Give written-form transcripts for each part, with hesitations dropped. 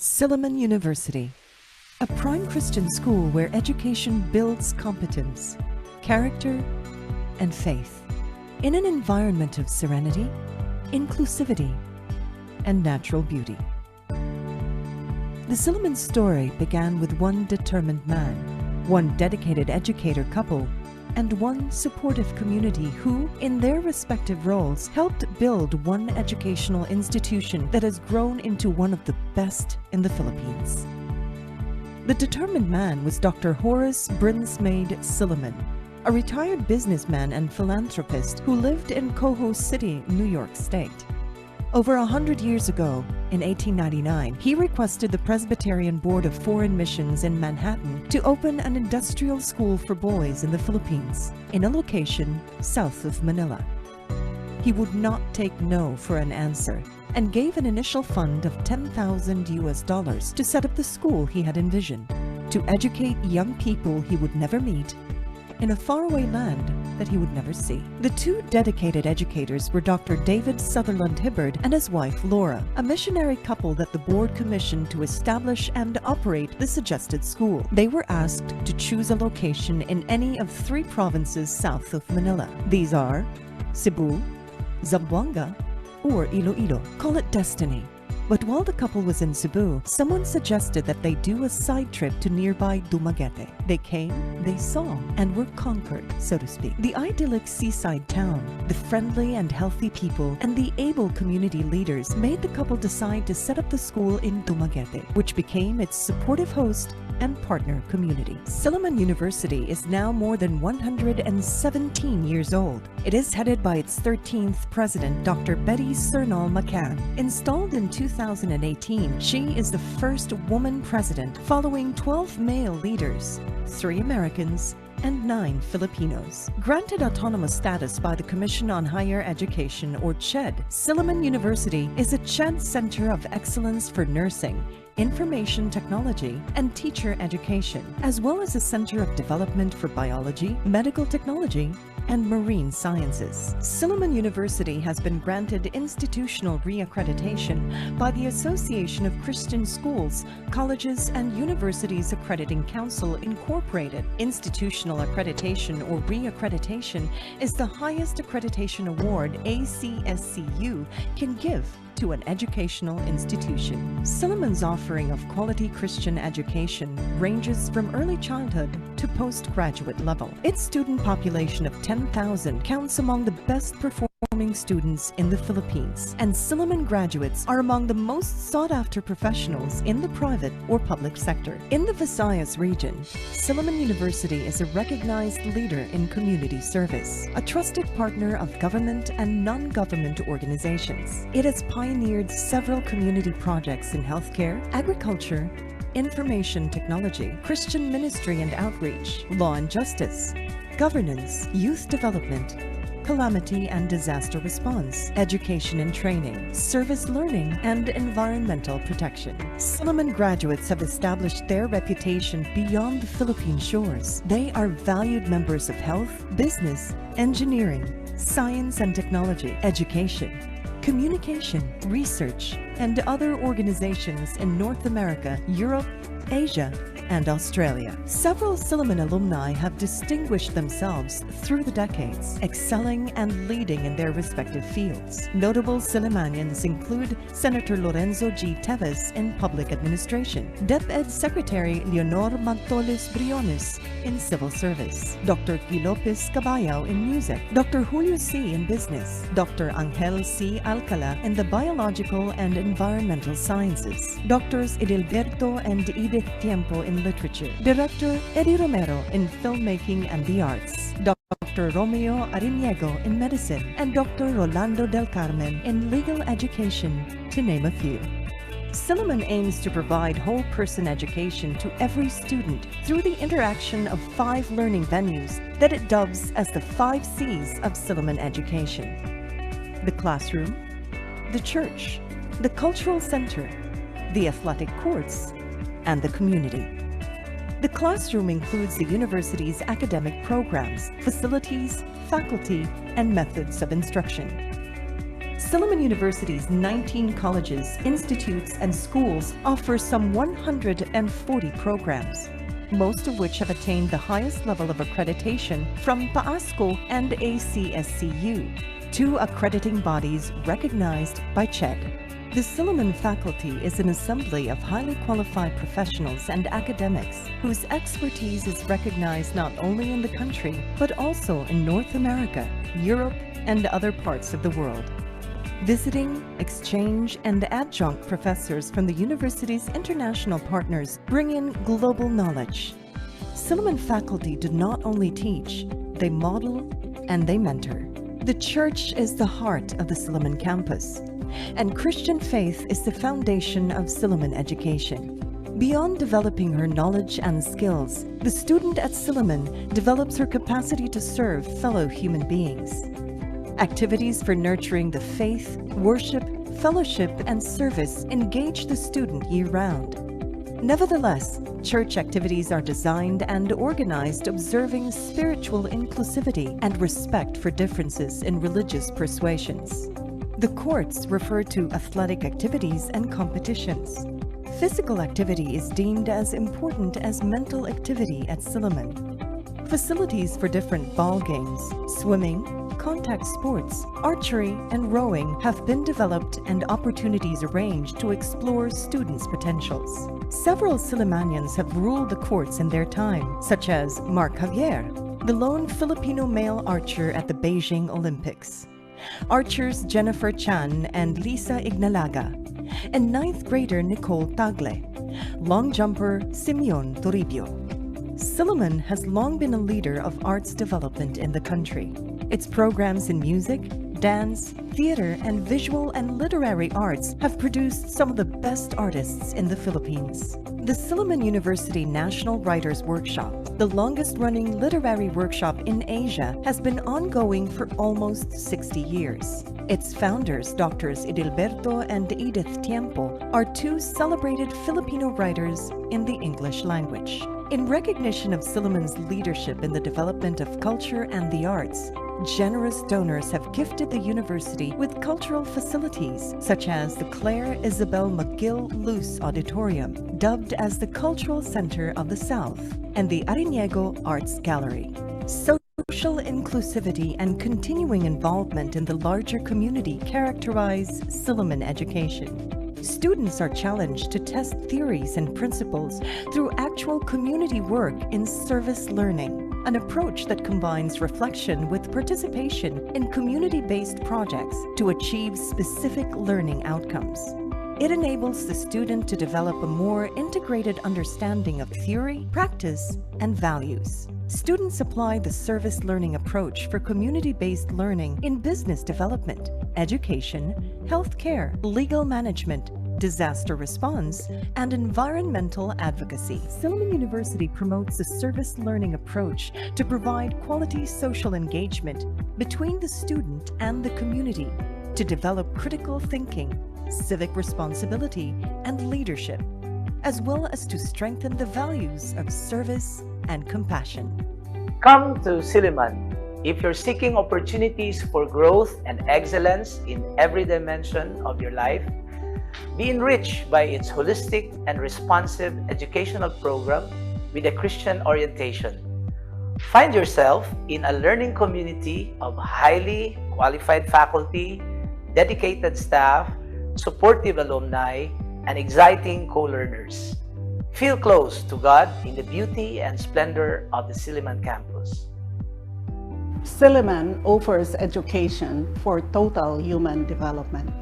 Silliman University, a prime Christian school where education builds competence, character, and faith in an environment of serenity, inclusivity, and natural beauty. The Silliman story began with one determined man, one dedicated educator couple, and one supportive community who, in their respective roles, helped build one educational institution that has grown into one of the best in the Philippines. The determined man was Dr. Horace Brinsmaid Silliman, a retired businessman and philanthropist who lived in Coho City, New York State. Over 100 years ago, in 1899, he requested the Presbyterian Board of Foreign Missions in Manhattan to open an industrial school for boys in the Philippines, in a location south of Manila. He would not take no for an answer and gave an initial fund of $10,000 to set up the school he had envisioned, to educate young people he would never meet in a faraway land that he would never see. The two dedicated educators were Dr. David Sutherland Hibbard and his wife Laura, a missionary couple that the board commissioned to establish and operate the suggested school. They were asked to choose a location in any of 3 provinces south of Manila. These are Cebu, Zamboanga, or Iloilo. Call it destiny. But while the couple was in Cebu, someone suggested that they do a side trip to nearby Dumaguete. They came, they saw, and were conquered, so to speak. The idyllic seaside town, the friendly and healthy people, and the able community leaders made the couple decide to set up the school in Dumaguete, which became its supportive host and partner community. Silliman University is now more than 117 years old. It is headed by its 13th president, Dr. Betty Cernal McCann. Installed in 2018, she is the first woman president, following 12 male leaders, 3 Americans, and 9 Filipinos. Granted autonomous status by the Commission on Higher Education, or CHED, Silliman University is a CHED Center of Excellence for Nursing, Information Technology, and Teacher Education, as well as a Center of Development for Biology, Medical Technology, and Marine Sciences. Silliman University has been granted institutional reaccreditation by the Association of Christian Schools, Colleges, and Universities Accrediting Council, Incorporated. Institutional accreditation or reaccreditation is the highest accreditation award ACSCU can give to an educational institution. Silliman's offering of quality Christian education ranges from early childhood to postgraduate level. Its student population of 10,000 counts among the best performing students in the Philippines, and Silliman graduates are among the most sought-after professionals in the private or public sector. In the Visayas region, Silliman University is a recognized leader in community service, a trusted partner of government and non-government organizations. It has pioneered several community projects in healthcare, agriculture, information technology, Christian ministry and outreach, law and justice, governance, youth development, calamity and disaster response, education and training, service learning, and environmental protection. Silliman graduates have established their reputation beyond the Philippine shores. They are valued members of health, business, engineering, science and technology, education, communication, research, and other organizations in North America, Europe, Asia, and Australia. Several Silliman alumni have distinguished themselves through the decades, excelling and leading in their respective fields. Notable Sillimanians include Senator Lorenzo G. Teves in public administration, DepEd Secretary Leonor Mantoles Briones in civil service, Dr. Guy Lopez Cabayao in music, Dr. Julio C. in business, Dr. Angel C. Alcala in the biological and environmental sciences, Drs. Edilberto and Edith Tiempo in literature, Director Eddie Romero in filmmaking and the arts, Dr. Romeo Ariniego in medicine, and Dr. Rolando del Carmen in legal education, to name a few. Silliman aims to provide whole-person education to every student through the interaction of 5 learning venues that it dubs as the 5 C's of Silliman education: the classroom, the church, the cultural center, the athletic courts, and the community. The classroom includes the university's academic programs, facilities, faculty, and methods of instruction. Silliman University's 19 colleges, institutes, and schools offer some 140 programs, most of which have attained the highest level of accreditation from PAASCO and ACSCU, 2 accrediting bodies recognized by CHED. The Silliman faculty is an assembly of highly qualified professionals and academics whose expertise is recognized not only in the country, but also in North America, Europe, and other parts of the world. Visiting, exchange, and adjunct professors from the university's international partners bring in global knowledge. Silliman faculty do not only teach, they model and they mentor. The church is the heart of the Silliman campus, and Christian faith is the foundation of Silliman education. Beyond developing her knowledge and skills, the student at Silliman develops her capacity to serve fellow human beings. Activities for nurturing the faith, worship, fellowship, and service engage the student year-round. Nevertheless, church activities are designed and organized observing spiritual inclusivity and respect for differences in religious persuasions. The courts refer to athletic activities and competitions. Physical activity is deemed as important as mental activity at Silliman. Facilities for different ball games, swimming, contact sports, archery, and rowing have been developed and opportunities arranged to explore students' potentials. Several Sillimanians have ruled the courts in their time, such as Mark Javier, the lone Filipino male archer at the Beijing Olympics, archers Jennifer Chan and Lisa Ignalaga, and 9th grader Nicole Tagle, long jumper Simeon Toribio. Silliman has long been a leader of arts development in the country. Its programs in music, dance, theater, and visual and literary arts have produced some of the best artists in the Philippines. The Silliman University National Writers Workshop, the longest-running literary workshop in Asia, has been ongoing for almost 60 years. Its founders, Drs. Idilberto and Edith Tiempo, are 2 celebrated Filipino writers in the English language. In recognition of Silliman's leadership in the development of culture and the arts, generous donors have gifted the university with cultural facilities such as the Claire Isabel McGill Luce Auditorium, dubbed as the Cultural Center of the South, and the Ariniego Arts Gallery. Social inclusivity and continuing involvement in the larger community characterize Silliman education. Students are challenged to test theories and principles through actual community work in service learning, an approach that combines reflection with participation in community-based projects to achieve specific learning outcomes. It enables the student to develop a more integrated understanding of theory, practice, and values. Students apply the service learning approach for community-based learning in business development, education, healthcare, legal management, disaster response, and environmental advocacy. Silliman University promotes a service learning approach to provide quality social engagement between the student and the community to develop critical thinking, civic responsibility, and leadership, as well as to strengthen the values of service and compassion. Come to Silliman if you're seeking opportunities for growth and excellence in every dimension of your life. Be enriched by its holistic and responsive educational program with a Christian orientation. Find yourself in a learning community of highly qualified faculty, dedicated staff, supportive alumni, and exciting co-learners. Feel close to God in the beauty and splendor of the Silliman campus. Silliman offers education for total human development,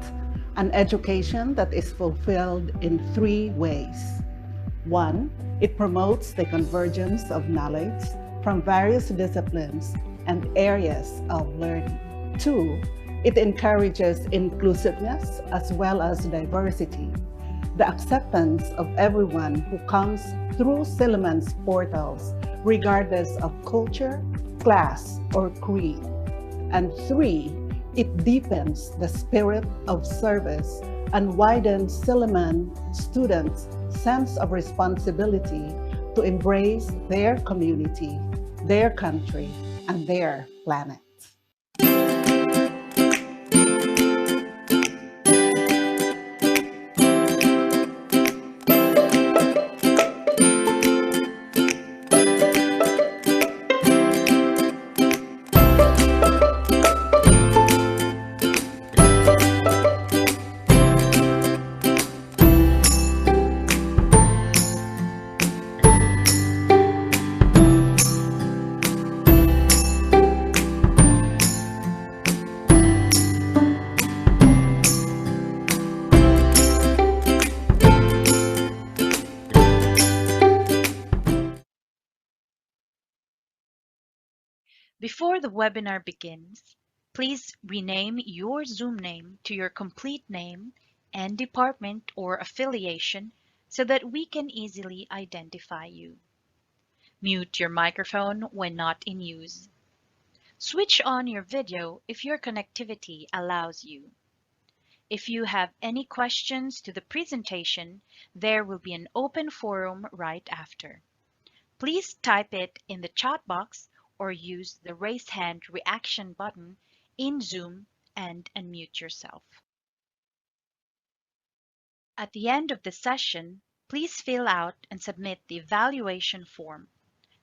an education that is fulfilled in 3 ways. 1, it promotes the convergence of knowledge from various disciplines and areas of learning. 2, it encourages inclusiveness as well as diversity, the acceptance of everyone who comes through Silliman's portals, regardless of culture, class, or creed. And three, it deepens the spirit of service and widens Silliman students' sense of responsibility to embrace their community, their country, and their planet. Before the webinar begins, please rename your Zoom name to your complete name and department or affiliation so that we can easily identify you. Mute your microphone when not in use. Switch on your video if your connectivity allows you. If you have any questions to the presentation, there will be an open forum right after. Please type it in the chat box or use the raise hand reaction button in Zoom and unmute yourself. At the end of the session, please fill out and submit the evaluation form.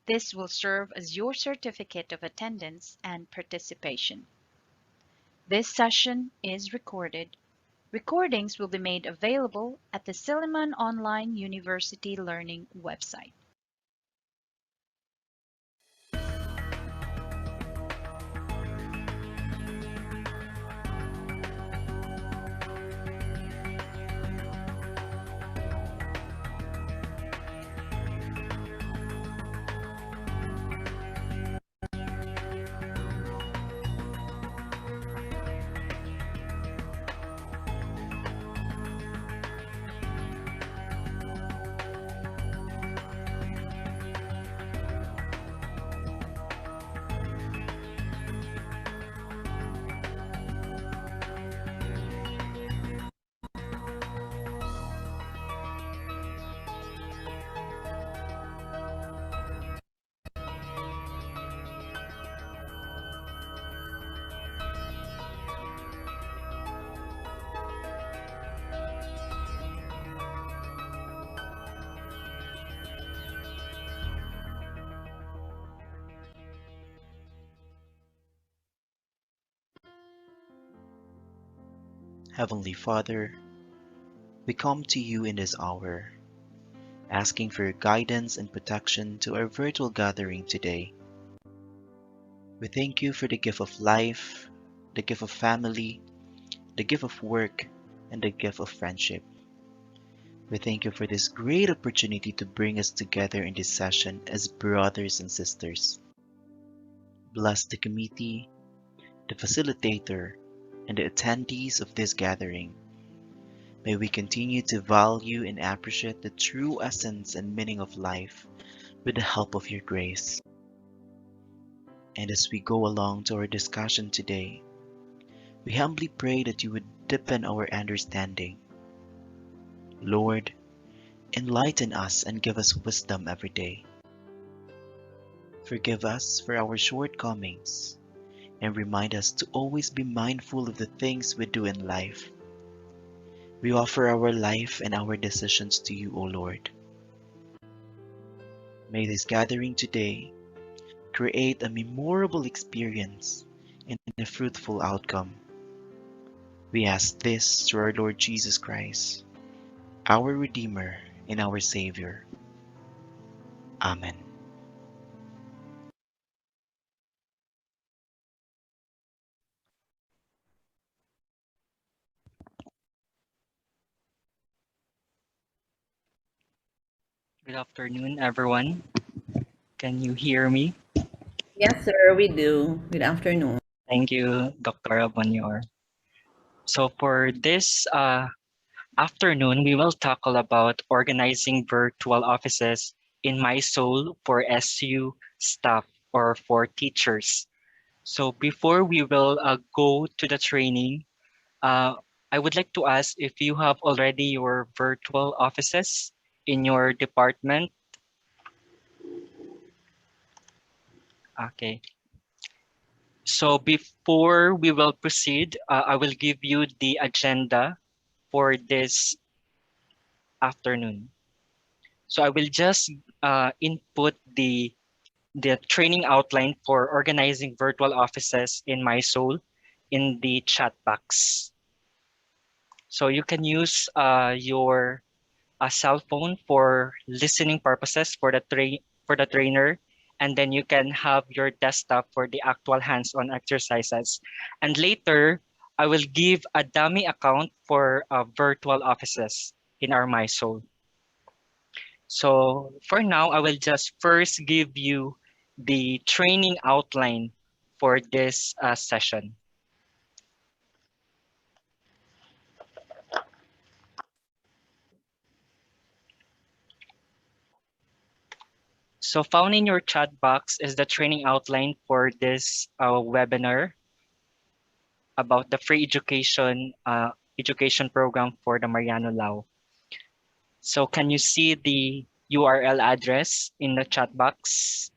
This will serve as your certificate of attendance and participation. This session is recorded. Recordings will be made available at the Silliman Online University Learning website. Heavenly Father, we come to you in this hour, asking for your guidance and protection to our virtual gathering today. We thank you for the gift of life, the gift of family, the gift of work, and the gift of friendship. We thank you for this great opportunity to bring us together in this session as brothers and sisters. Bless the committee, the facilitator, and the attendees of this gathering. May we continue to value and appreciate the true essence and meaning of life with the help of your grace. And as we go along to our discussion today, we humbly pray that you would deepen our understanding. Lord, enlighten us and give us wisdom every day. Forgive us for our shortcomings and remind us to always be mindful of the things we do in life. We offer our life and our decisions to you, O Lord. May this gathering today create a memorable experience and a fruitful outcome. We ask this through our Lord Jesus Christ, our Redeemer and our Savior. Amen. Good afternoon, everyone. Can you hear me? Yes, sir, we do. Good afternoon. Thank you, Dr. Abonyor. So for this afternoon, we will tackle about organizing virtual offices in mySOUL for SU staff or for teachers. So before we will go to the training, uh, I would like to ask if you have already your virtual offices in your department. Okay. So before we will proceed, I will give you the agenda for this afternoon. So I will just input the training outline for organizing virtual offices in mySOUL in the chat box. So you can use your cell phone for listening purposes for the trainer, and then you can have your desktop for the actual hands-on exercises. And later, I will give a dummy account for virtual offices in our mySOUL. So for now, I will just first give you the training outline for this session. So found in your chat box is the training outline for this webinar about the free education program for the Mariano Lau. So can you see the URL address in the chat box?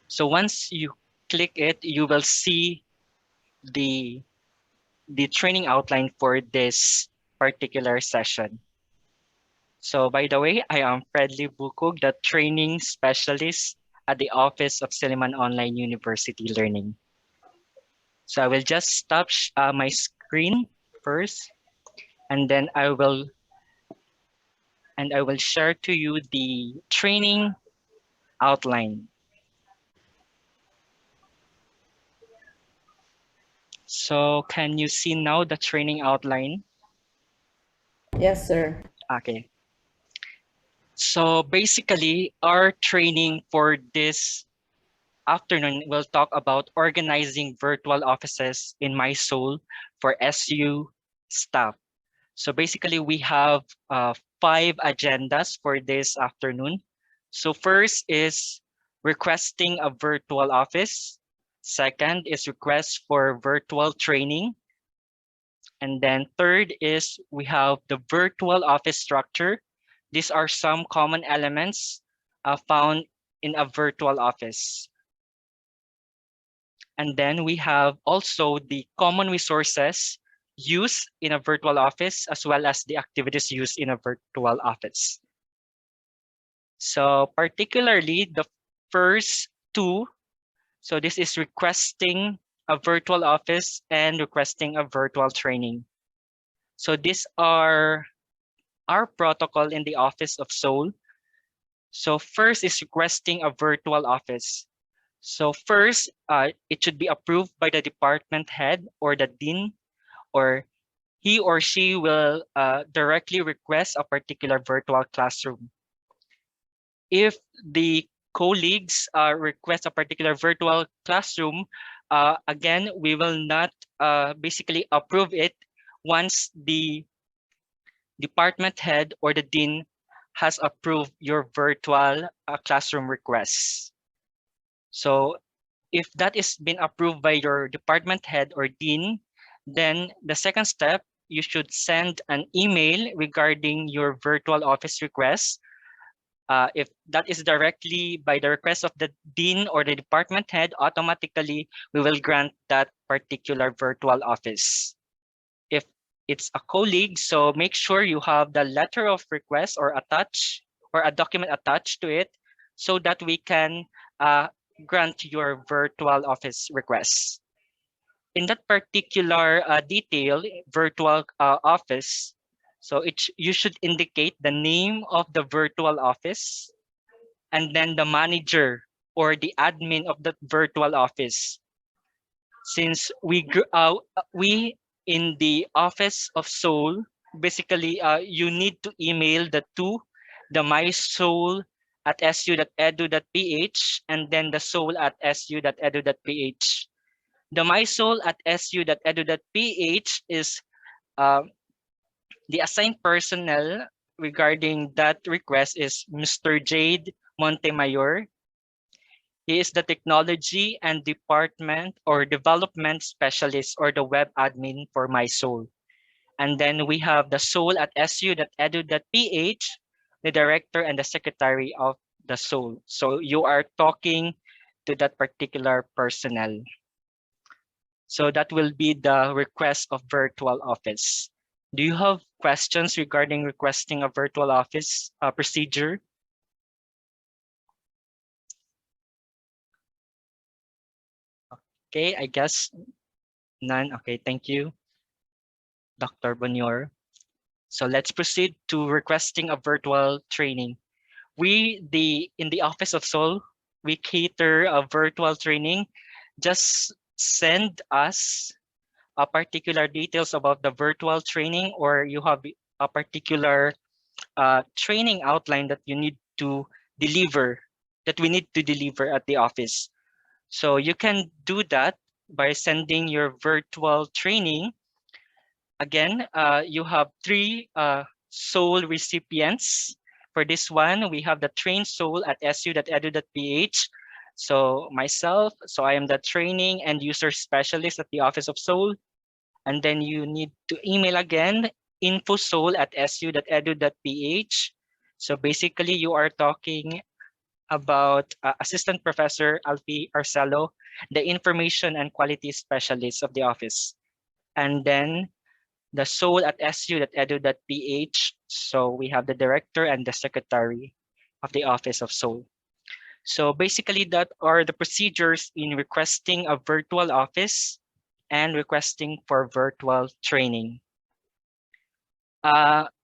So once you click it, you will see the training outline for this particular session. So by the way, I am Fredly Bukog, the training specialist at the Office of Silliman Online University Learning. So I will just stop my screen first, and then I will share to you the training outline. So can you see now the training outline? Yes, sir. Okay. So basically, our training for this afternoon will talk about organizing virtual offices in mySOUL for SU staff. So basically, we have 5 agendas for this afternoon. So first is requesting a virtual office. Second is request for virtual training. And then third is we have the virtual office structure. These are some common elements found in a virtual office. And then we have also the common resources used in a virtual office, as well as the activities used in a virtual office. So particularly the first two, so this is requesting a virtual office and requesting a virtual training. So these are our protocol in the Office of Soul. So first is requesting a virtual office. So first, it should be approved by the department head or the dean, or he or she will directly request a particular virtual classroom. If the colleagues request a particular virtual classroom, again, we will not basically approve it once the department head or the dean has approved your virtual classroom requests. So if that is been approved by your department head or dean, then the second step, you should send an email regarding your virtual office request. If that is directly by the request of the dean or the department head, automatically we will grant that particular virtual office. If it's a colleague, so make sure you have the letter of request or a document attached to it, so that we can grant your virtual office request. In that particular detail, virtual office, so you should indicate the name of the virtual office, and then the manager or the admin of the virtual office. Since we in the Office of Soul, basically you need to email the mysoul at su.edu.ph and then the soul at su.edu.ph. The mySOUL at su.edu.ph is uh, the assigned personnel regarding that request is Mr. Jade Montemayor. He is the technology and department or development specialist or the web admin for mySOUL. And then we have the soul at su.edu.ph, the director and the secretary of the soul. So you are talking to that particular personnel. So that will be the request of virtual office. Do you have questions regarding requesting a virtual office procedure? Okay, I guess none. Okay, thank you, Dr. Bonyor. So let's proceed to requesting a virtual training. In the Office of Soul, we cater a virtual training. Just send us a particular details about the virtual training, or you have a particular training outline that you need to deliver, that we need to deliver at the office. So you can do that by sending your virtual training. Again, you have three soul recipients. For this one, we have the trained soul at su.edu.ph. So myself, so I am the training and user specialist at the Office of Soul. And then you need to email again, infosoul@su.edu.ph. So basically, you are talking about Assistant Professor Alfie Arcelo, the information and quality specialist of the office. And then the soul at su.edu.ph. So we have the director and the secretary of the Office of Soul. So basically that are the procedures in requesting a virtual office and requesting for virtual training.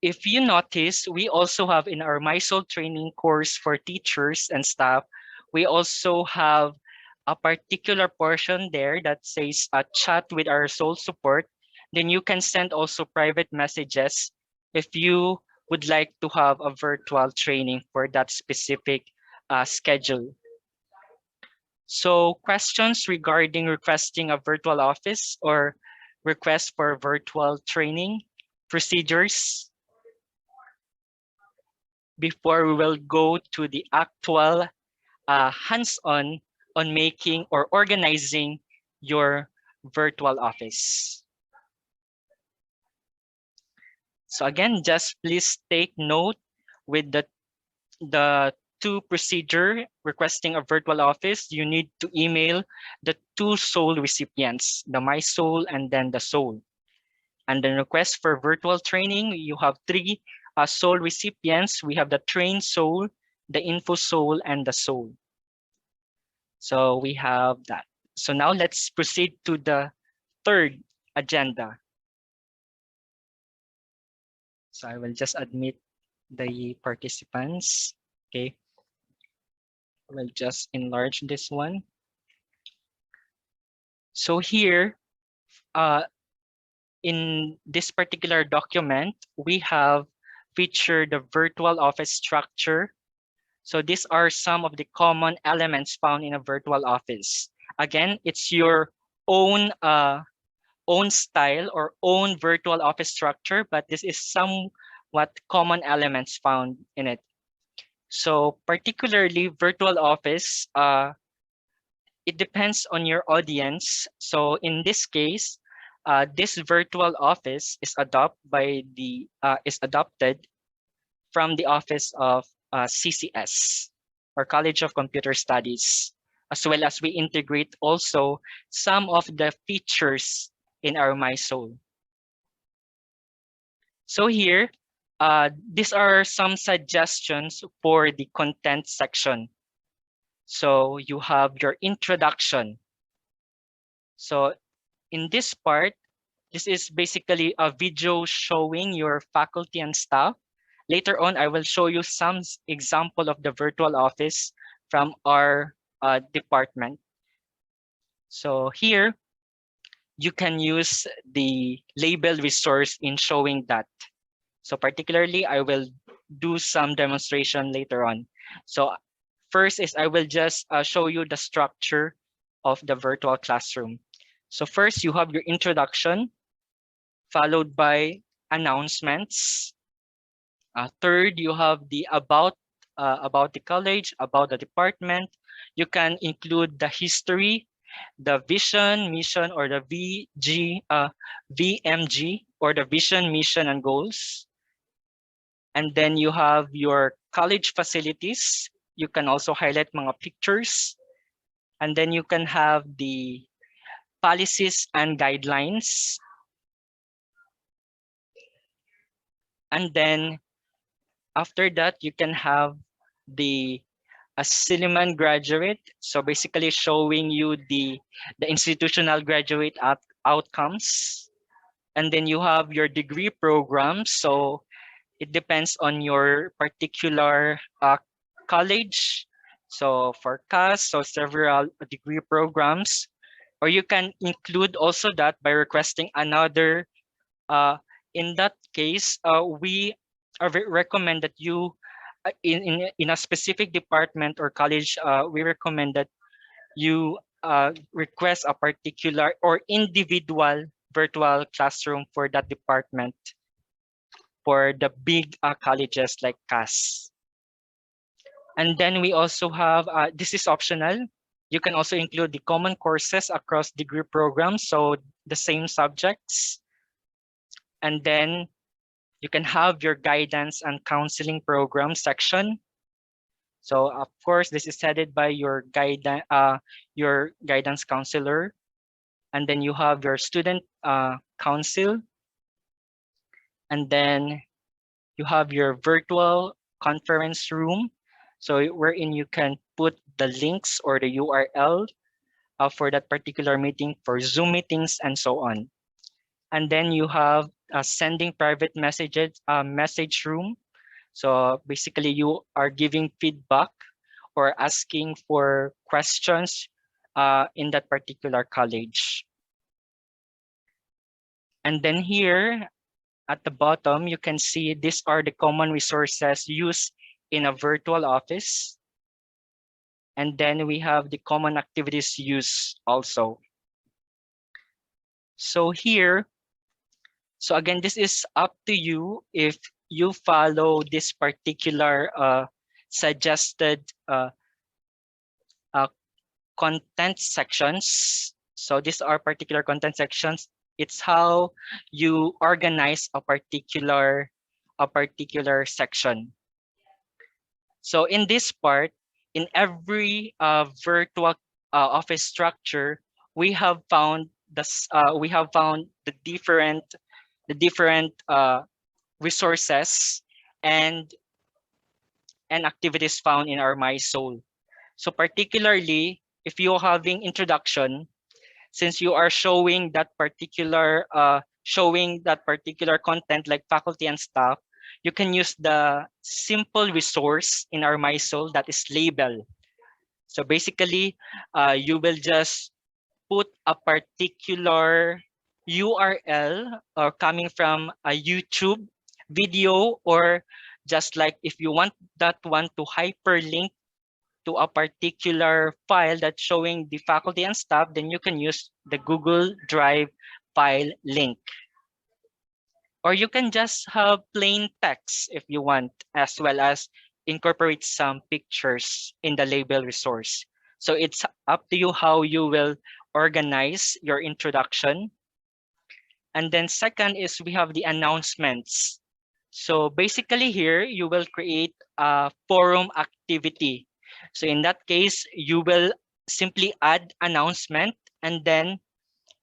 If you notice, we also have in our mySOUL training course for teachers and staff, we also have a particular portion there that says a chat with our soul support. Then you can send also private messages if you would like to have a virtual training for that specific schedule. So questions regarding requesting a virtual office or request for virtual training procedures before we will go to the actual hands-on on making or organizing your virtual office. So again, just please take note with the two procedure requesting a virtual office, you need to email the two soul recipients, the mySOUL and then the soul. And the request for virtual training, you have three soul recipients. We have the trained soul, the info soul, and the soul. So we have that. So now let's proceed to the third agenda. So I will just admit the participants. Okay. We'll just enlarge this one. So here, in this particular document, we have featured the virtual office structure. So these are some of the common elements found in a virtual office. Again, it's your own own style or own virtual office structure, but this is somewhat common elements found in it. So particularly virtual office, it depends on your audience. So in this case, this virtual office is adopted from the office of CCS or College of Computer Studies, as well as we integrate also some of the features in our mySOUL. So here, these are some suggestions for the content section. So you have your introduction. So in this part, this is basically a video showing your faculty and staff. Later on, I will show you some example of the virtual office from our department. So here, you can use the label resource in showing that. So particularly, I will do some demonstration later on. So first is I will just show you the structure of the virtual classroom. So first you have your introduction, followed by announcements. Third, you have the about the college, about the department. You can include the history, the vision, mission, or the VMG, or the vision, mission, and goals. And then you have your college facilities. You can also highlight mga pictures. And then you can have the policies and guidelines. And then after that, you can have the a Silliman graduate. So basically showing you the institutional graduate outcomes. And then you have your degree program. So it depends on your particular college. So for CAS, so several degree programs, or you can include also that by requesting another. In that case, we recommend that you, in a specific department or college, we recommend that you request a particular or individual virtual classroom for that department for the big colleges like CAS. And then we also have, this is optional. You can also include the common courses across degree programs, so the same subjects. And then you can have your guidance and counseling program section. So of course, this is headed by your guidance counselor. And then you have your student council. And then you have your virtual conference room. So wherein you can put the links or the URL for that particular meeting for Zoom meetings and so on. And then you have sending private messages, message room. So basically you are giving feedback or asking for questions in that particular college. And then here at the bottom, you can see these are the common resources used in a virtual office. And then we have the common activities used also. So here, so again, this is up to you if you follow this particular suggested content sections. So these are particular content sections. It's how you organize a particular section. So in this part, in every virtual office structure, we have found the different resources and activities found in our mySOUL. So particularly if you're having introduction, since you are showing that particular content like faculty and staff, you can use the simple resource in our mySOUL that is label. So basically, you will just put a particular URL or coming from a YouTube video, or just like if you want that one to hyperlink to a particular file that's showing the faculty and staff, then you can use the Google Drive file link. Or you can just have plain text if you want, as well as incorporate some pictures in the label resource. So it's up to you how you will organize your introduction. And then second is we have the announcements. So basically here, you will create a forum activity. So in that case, you will simply add announcement, and then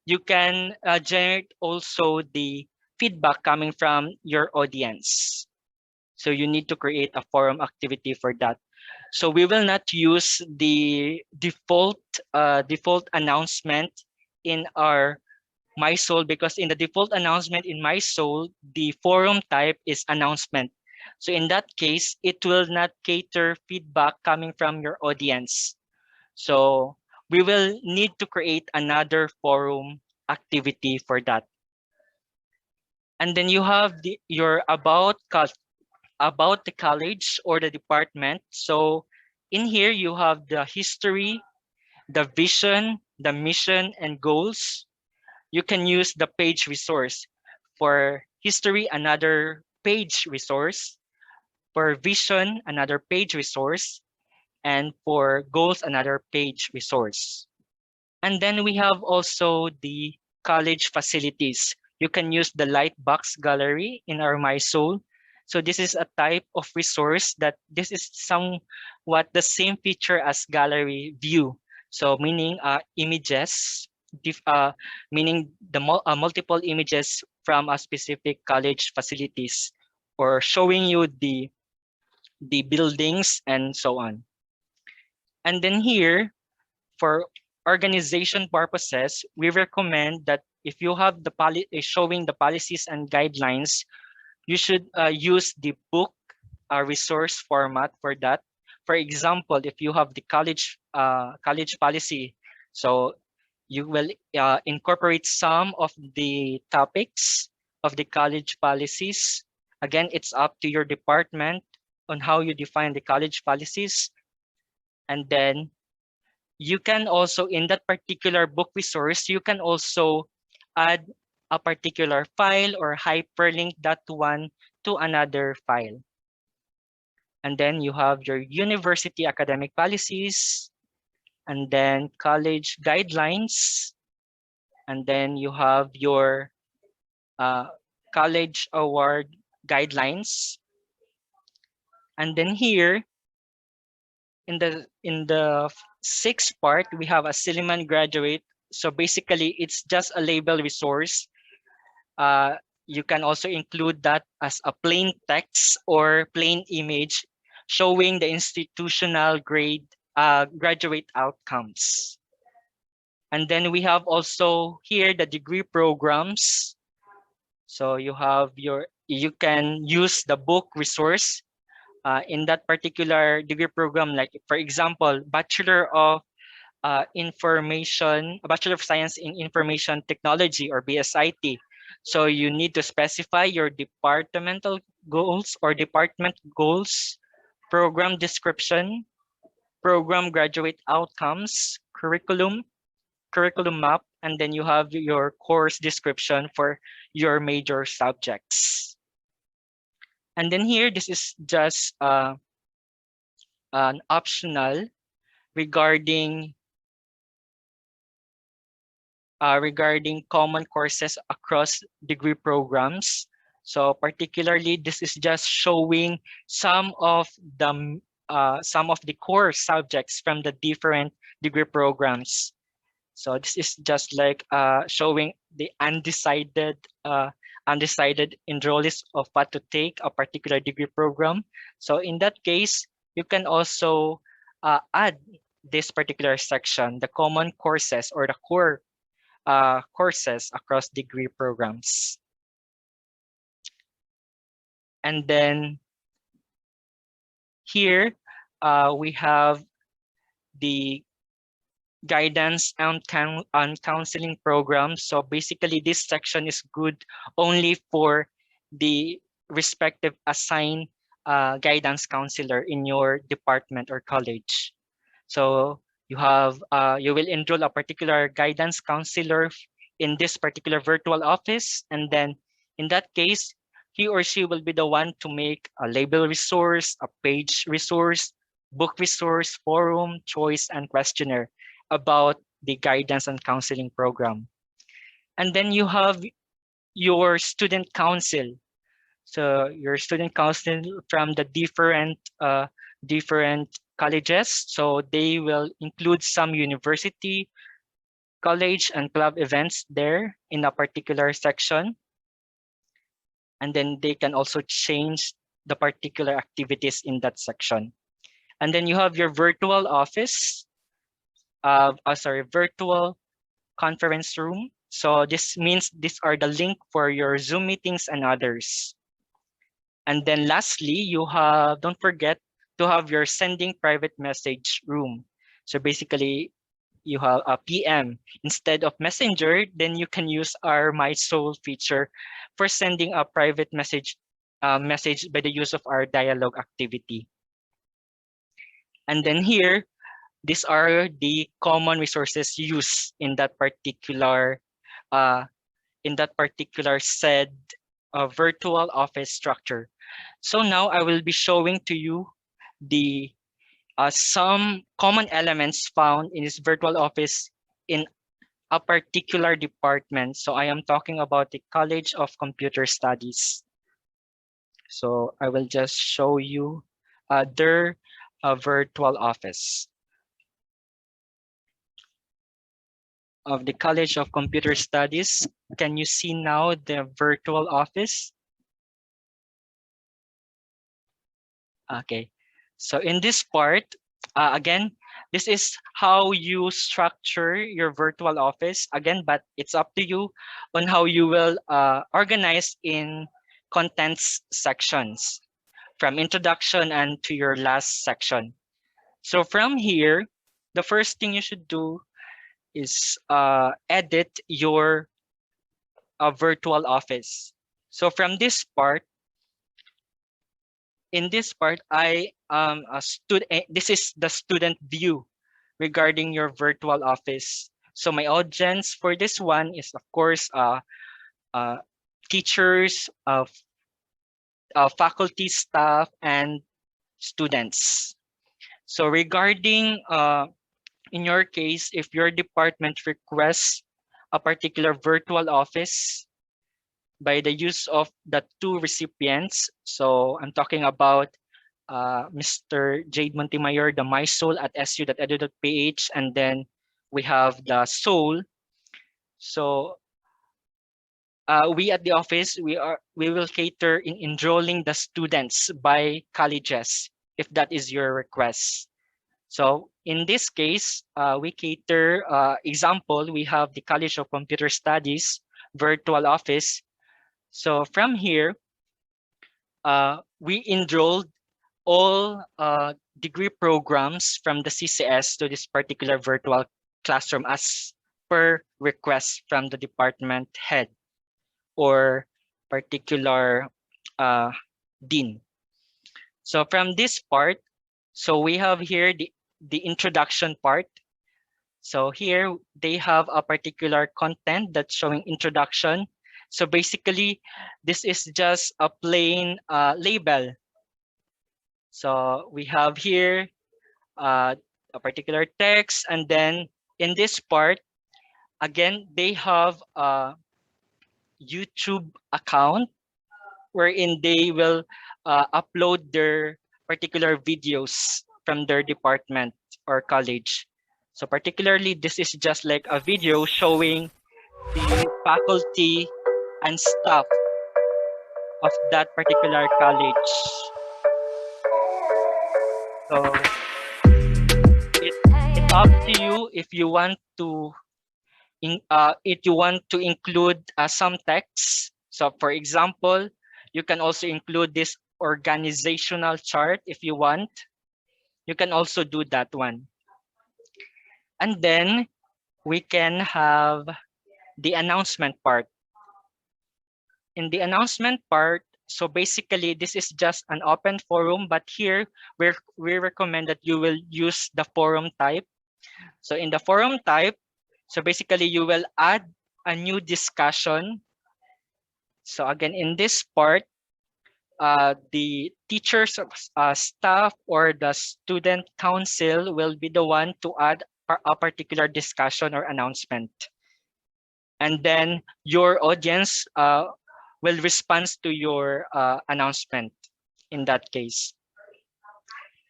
you can generate also the feedback coming from your audience. So you need to create a forum activity for that. So we will not use the default announcement in our mySOUL, because in the default announcement in mySOUL, the forum type is announcement. So in that case, it will not cater feedback coming from your audience. So we will need to create another forum activity for that. And then you have your about the college or the department. So in here, you have the history, the vision, the mission, and goals. you can use the page resource. For history, another page resource. For vision, another page resource. And for goals, another page resource. And then we have also the college facilities. You can use the Lightbox Gallery in our mySOUL. So this is a type of resource that this is somewhat the same feature as gallery view. So meaning images, meaning the multiple images from a specific college facilities, or showing you the buildings and so on. And then here, for organization purposes, we recommend that if you have the showing the policies and guidelines, you should use the book resource format for that. For example, if you have the college policy, so you will incorporate some of the topics of the college policies. Again, it's up to your department on how you define the college policies. And then you can also, in that particular book resource, you can also add a particular file or hyperlink that one to another file. And then you have your university academic policies, and then college guidelines, and then you have your college award guidelines. And then here, in the sixth part, we have a Silliman graduate. So basically, it's just a label resource. You can also include that as a plain text or plain image showing the institutional graduate outcomes. And then we have also here the degree programs. So you can use the book resource in that particular degree program. Like for example, Bachelor of Bachelor of Science in Information Technology, or BSIT. So you need to specify your departmental goals or department goals, program description, program graduate outcomes, curriculum map, and then you have your course description for your major subjects. And then here, this is just an optional regarding common courses across degree programs. So particularly, this is just showing some of the core subjects from the different degree programs. So this is just like showing the undecided enrollees of what to take a particular degree program. So in that case, you can also add this particular section, the common courses or the core courses across degree programs. And then here we have the guidance on counseling programs. So basically, this section is good only for the respective assigned guidance counselor in your department or college. So you will enroll a particular guidance counselor in this particular virtual office, and then in that case, he or she will be the one to make a label resource, a page resource, book resource, forum, choice, and questionnaire about the guidance and counseling program. And then you have your student council. So your student council from the different colleges. So they will include some university, college, and club events there in a particular section. And then they can also change the particular activities in that section. And then you have your virtual office, virtual conference room. So this means these are the link for your Zoom meetings and others. And then lastly, don't forget to have your sending private message room. So basically, you have a PM. Instead of Messenger, then you can use our mySOUL feature for sending a private message by the use of our dialogue activity. And then here, these are the common resources used in that particular in that particular said virtual office structure. So now I will be showing to you the some common elements found in this virtual office in a particular department. So I am talking about the College of Computer Studies. So I will just show you their virtual office of the College of Computer Studies. Can you see now the virtual office? Okay, so in this part, again, this is how you structure your virtual office. Again, but it's up to you on how you will organize in contents sections from introduction and to your last section. So from here, the first thing you should do is edit your virtual office. So from this part, in this part, this is the student view regarding your virtual office. So my audience for this one is of course teachers, faculty, staff, and students. So regarding in your case, if your department requests a particular virtual office by the use of the two recipients, so I'm talking about Mr. Jade Montemayor, the mySOUL at su.edu.ph, and then we have the SOUL. So we at the office, we will cater in enrolling the students by colleges if that is your request. So in this case, we cater, example, we have the College of Computer Studies virtual office. So from here, we enrolled all degree programs from the CCS to this particular virtual classroom as per request from the department head or particular dean. So from this part, so we have here the introduction part. So here they have a particular content that's showing introduction. So basically, this is just a plain label. So we have here a particular text, and then in this part, again, they have a YouTube account wherein they will upload their particular videos from their department or college. So particularly, this is just like a video showing the faculty and staff of that particular college. So it's up to you if you want to include some text. So for example, you can also include this organizational chart if you want. You can also do that one. And then we can have the announcement part. In the announcement part, so basically this is just an open forum, but here we recommend that you will use the forum type. So in the forum type, so basically you will add a new discussion. So again, in this part, the teachers, staff, or the student council will be the one to add a particular discussion or announcement. And then your audience will respond to your announcement in that case.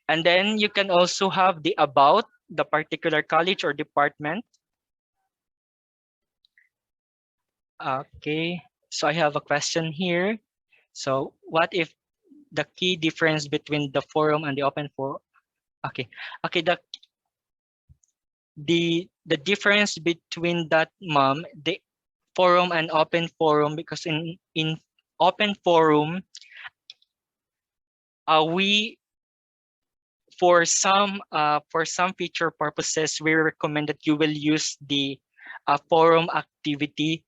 And then you can also have the about the particular college or department. Okay, so I have a question here. So what if the key difference between the forum and the open forum? Okay, the difference between that, mom, the forum and open forum, because in open forum, we for some feature purposes, we recommend that you will use the forum activity.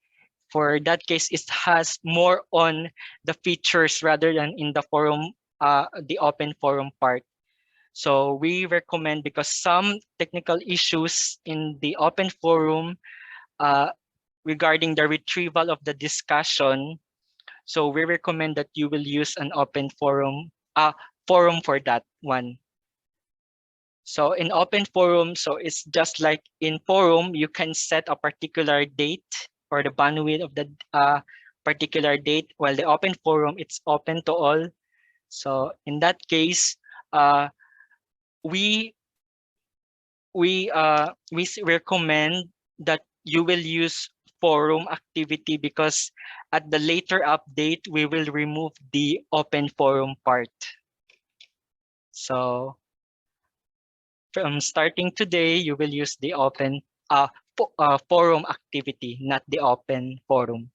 For that case, it has more on the features rather than in the forum, the open forum part. So we recommend, because some technical issues in the open forum, regarding the retrieval of the discussion, so we recommend that you will use an open forum for that one. So in open forum, so it's just like in forum, you can set a particular date or the bandwidth of the particular date, while the open forum, it's open to all. So in that case, we recommend that you will use forum activity, because at the later update, we will remove the open forum part. So from starting today, you will use the open forum activity, not the open forum,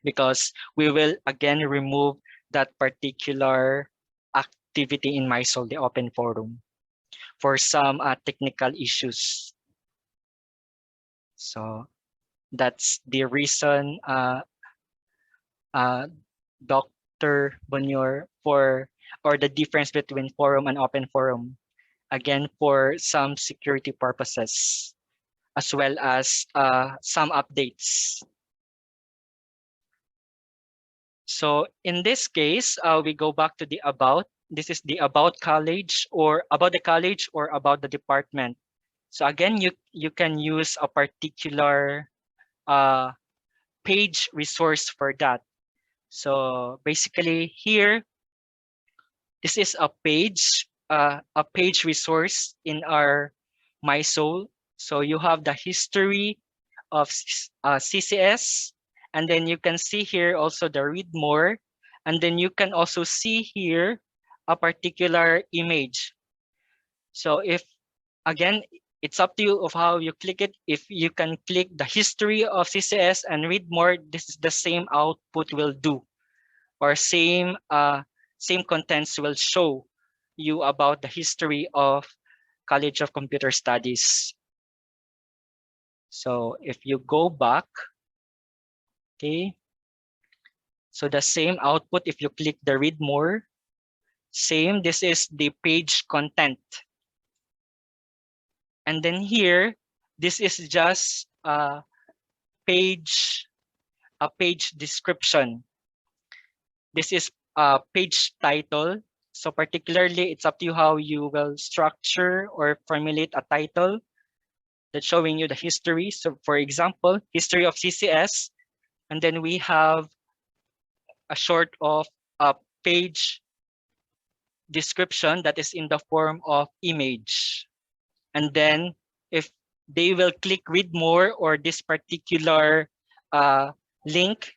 because we will again remove that particular activity in mySOUL, the open forum, for some technical issues. So that's the reason, Dr. Bonyor, or the difference between forum and open forum. Again, for some security purposes, as well as some updates. So in this case, we go back to the about. This is the about college, or about the college, or about the department. So again, you can use a particular page resource for that. So basically here, this is a page resource in our mySOUL. So you have the history of CCS, and then you can see here also the read more, and then you can also see here a particular image. So if, again, it's up to you of how you click it. If you can click the history of CCS and read more, this is the same output will do, or same contents will show you about the history of College of Computer Studies. So if you go back, okay, so the same output, if you click the read more, same, this is the page content. And then here, this is just a page description. This is a page title. So particularly, it's up to you how you will structure or formulate a title that's showing you the history. So for example, history of CCS, and then we have a short of a page description that is in the form of image. And then if they will click read more, or this particular link,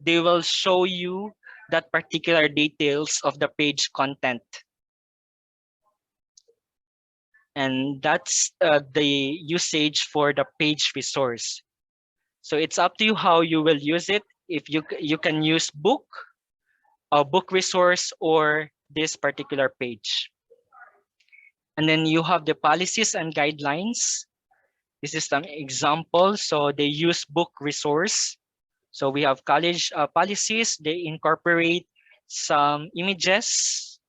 they will show you that particular details of the page content. And that's the usage for the page resource. So it's up to you how you will use it. If you can use book, a book resource, or this particular page. And then you have the policies and guidelines. This is an example. So they use book resource. So we have college policies. They incorporate some images.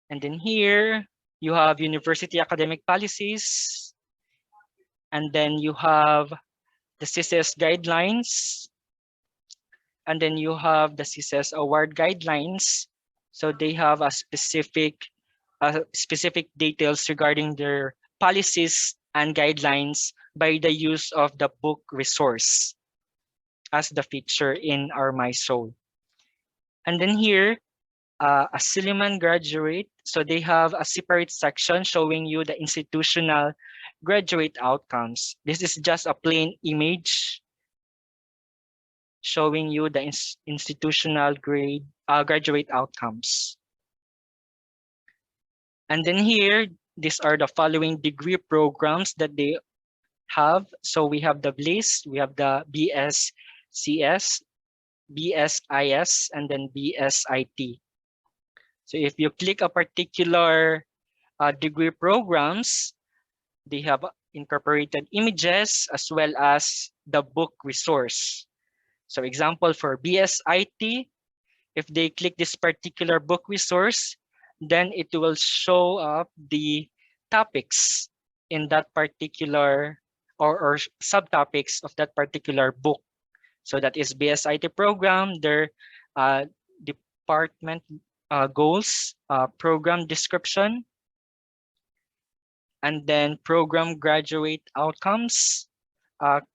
And then here you have university academic policies. And then you have the CCS guidelines. And then you have the CCS award guidelines. So they have a specific details regarding their policies and guidelines by the use of the book resource as the feature in our mySOUL. And then here, a Silliman graduate, so they have a separate section showing you the institutional graduate outcomes. This is just a plain image showing you the institutional graduate outcomes. And then here, these are the following degree programs that they have. So we have the BLIS, we have the BSCS, BSIS, and then BSIT. So if you click a particular degree programs, they have incorporated images as well as the book resource. So example for BSIT, if they click this particular book resource, then it will show up the topics in that particular or subtopics of that particular book. So that is BSIT program, their department goals, program description, and then program graduate outcomes,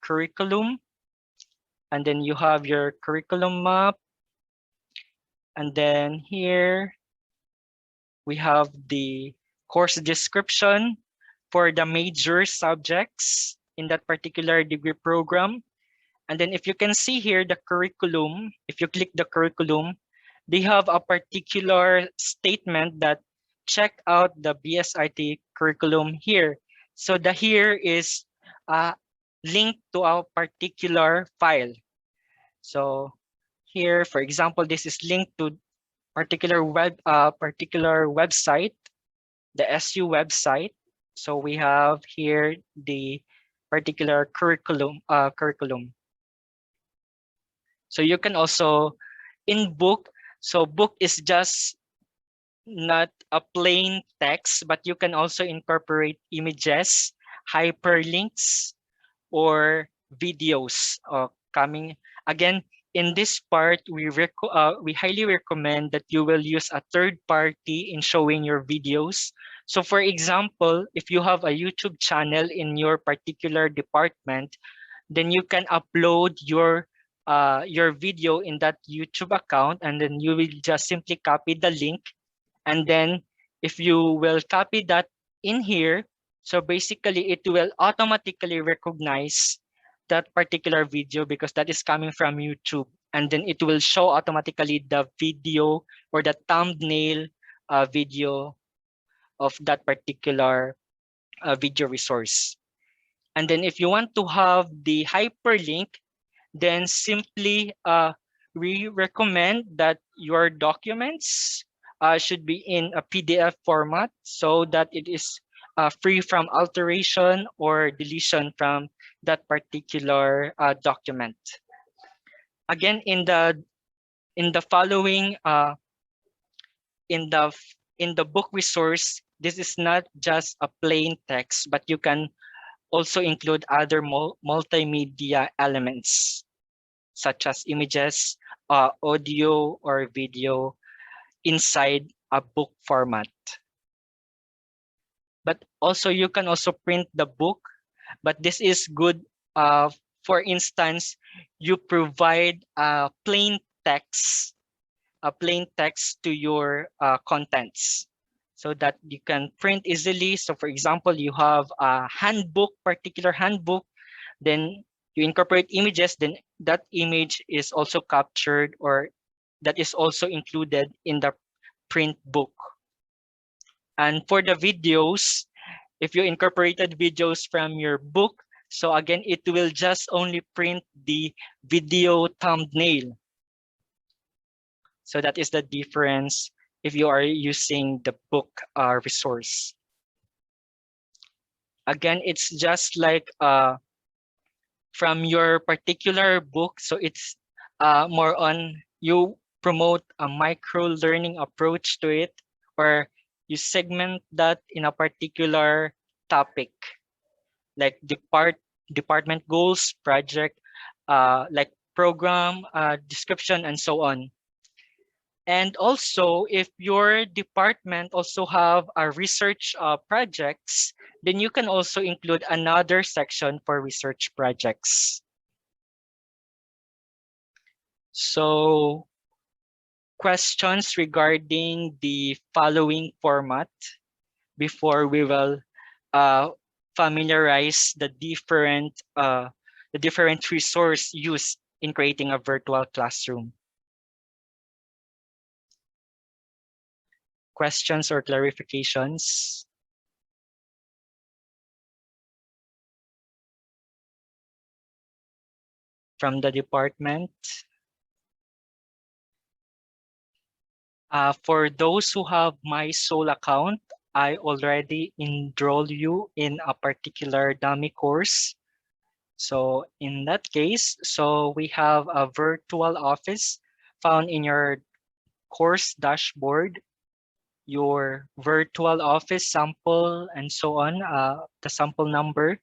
curriculum, and then you have your curriculum map. And then here we have the course description for the major subjects in that particular degree program. And then if you can see here, the curriculum, if you click the curriculum, they have a particular statement that check out the BSIT curriculum here. So the here is linked to a particular file. So here, for example, this is linked to particular website, the SU website. So we have here the particular curriculum. So you can also in book. So book is just not a plain text, but you can also incorporate images, hyperlinks, or videos coming. Again, in this part, we highly recommend that you will use a third party in showing your videos. So for example, if you have a YouTube channel in your particular department, then you can upload your video in that YouTube account, and then you will just simply copy the link. And then if you will copy that in here, so basically it will automatically recognize that particular video because that is coming from YouTube. And then it will show automatically the video or the thumbnail video of that particular video resource. And then if you want to have the hyperlink, then simply we recommend that your documents should be in a PDF format so that it is free from alteration or deletion from that particular document. Again, in the following in the book resource, this is not just a plain text, but you can also include other multimedia elements such as images, audio, or video inside a book format. But also you can also print the book, but this is good. For instance, you provide plain text to your contents so that you can print easily. So for example, you have a particular handbook, then you incorporate images, then that image is also captured or that is also included in the print book. And for the videos, if you incorporated videos from your book, so again, it will just only print the video thumbnail. So that is the difference if you are using the book resource. Again, it's just like from your particular book. So it's more on you promote a micro learning approach to it, or you segment that in a particular topic, like department goals, project, like program description, and so on. And also, if your department also have a research projects, then you can also include another section for research projects. So, questions regarding the following format before we will familiarize the different resource used in creating a virtual classroom. Questions or clarifications? From the department? For those who have mySOUL account, I already enroll you in a particular dummy course. So in that case, so we have a virtual office found in your course dashboard, your virtual office sample, and so on, the sample number.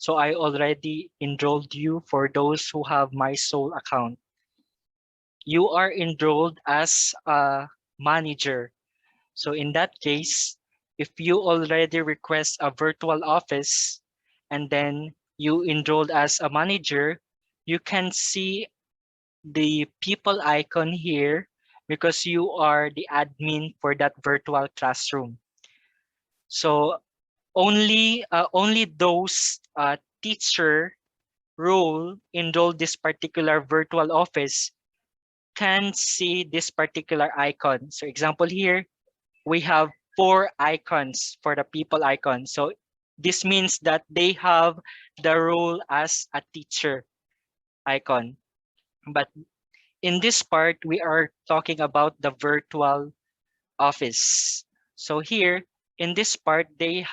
So I already enrolled you for those who have mySOUL account. You are enrolled as a manager. So in that case, if you already request a virtual office and then you enrolled as a manager, you can see the people icon here because you are the admin for that virtual classroom. So only those teacher role enrolled this particular virtual office can see this particular icon. So example here, we have 4 icons for the people icon. So this means that they have the role as a teacher icon. But in this part, we are talking about the virtual office. So here in this part, they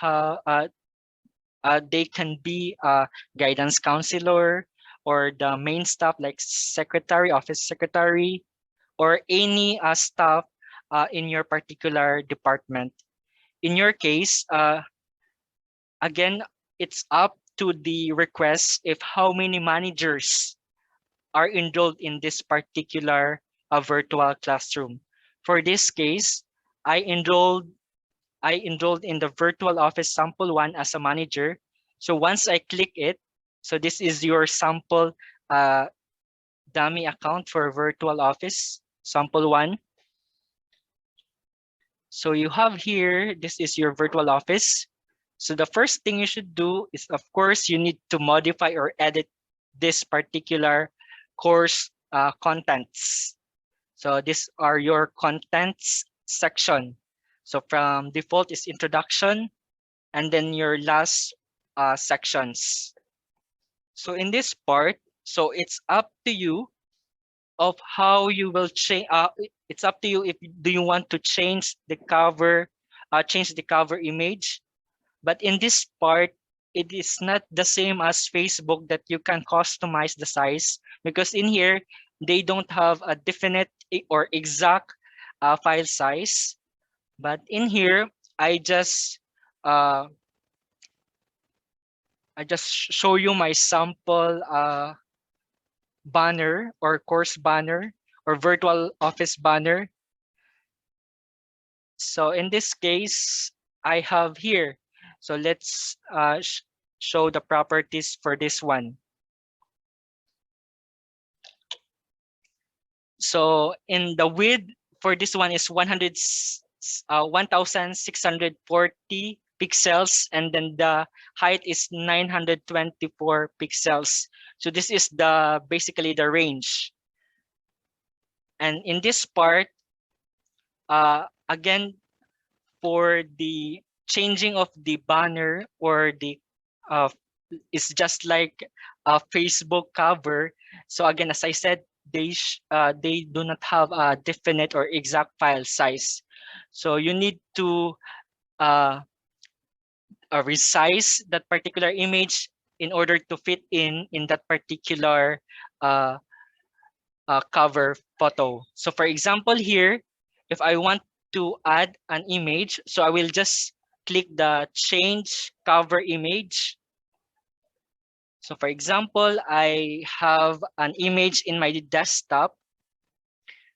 can be a guidance counselor or the main staff like secretary, office secretary, or any staff in your particular department. In your case, again, it's up to the request if how many managers are enrolled in this particular virtual classroom. For this case, I enrolled I enrolled in the virtual office sample 1 as a manager. So once I click it, so this is your sample dummy account for virtual office sample 1. So you have here, this is your virtual office. So the first thing you should do is, of course, you need to modify or edit this particular course contents. So these are your contents section. So from default is introduction, and then your last sections. So in this part, so it's up to you of how you will change. It's up to you if do you want to change the cover image. But in this part, it is not the same as Facebook that you can customize the size, because in here they don't have a definite or exact file size. But in here, uh, I just show you my sample banner or course banner or virtual office banner. So in this case, I have here. So let's show the properties for this one. So in the width for this one is 1640 pixels, and then the height is 924 pixels. So this is the basically the range. And in this part, again, for the changing of the banner or the it's just like a Facebook cover. So again, as I said, they do not have a definite or exact file size. So you need to resize that particular image in order to fit in that particular uh, cover photo. So for example here, if I want to add an image, so I will just click the change cover image. So for example, I have an image in my desktop.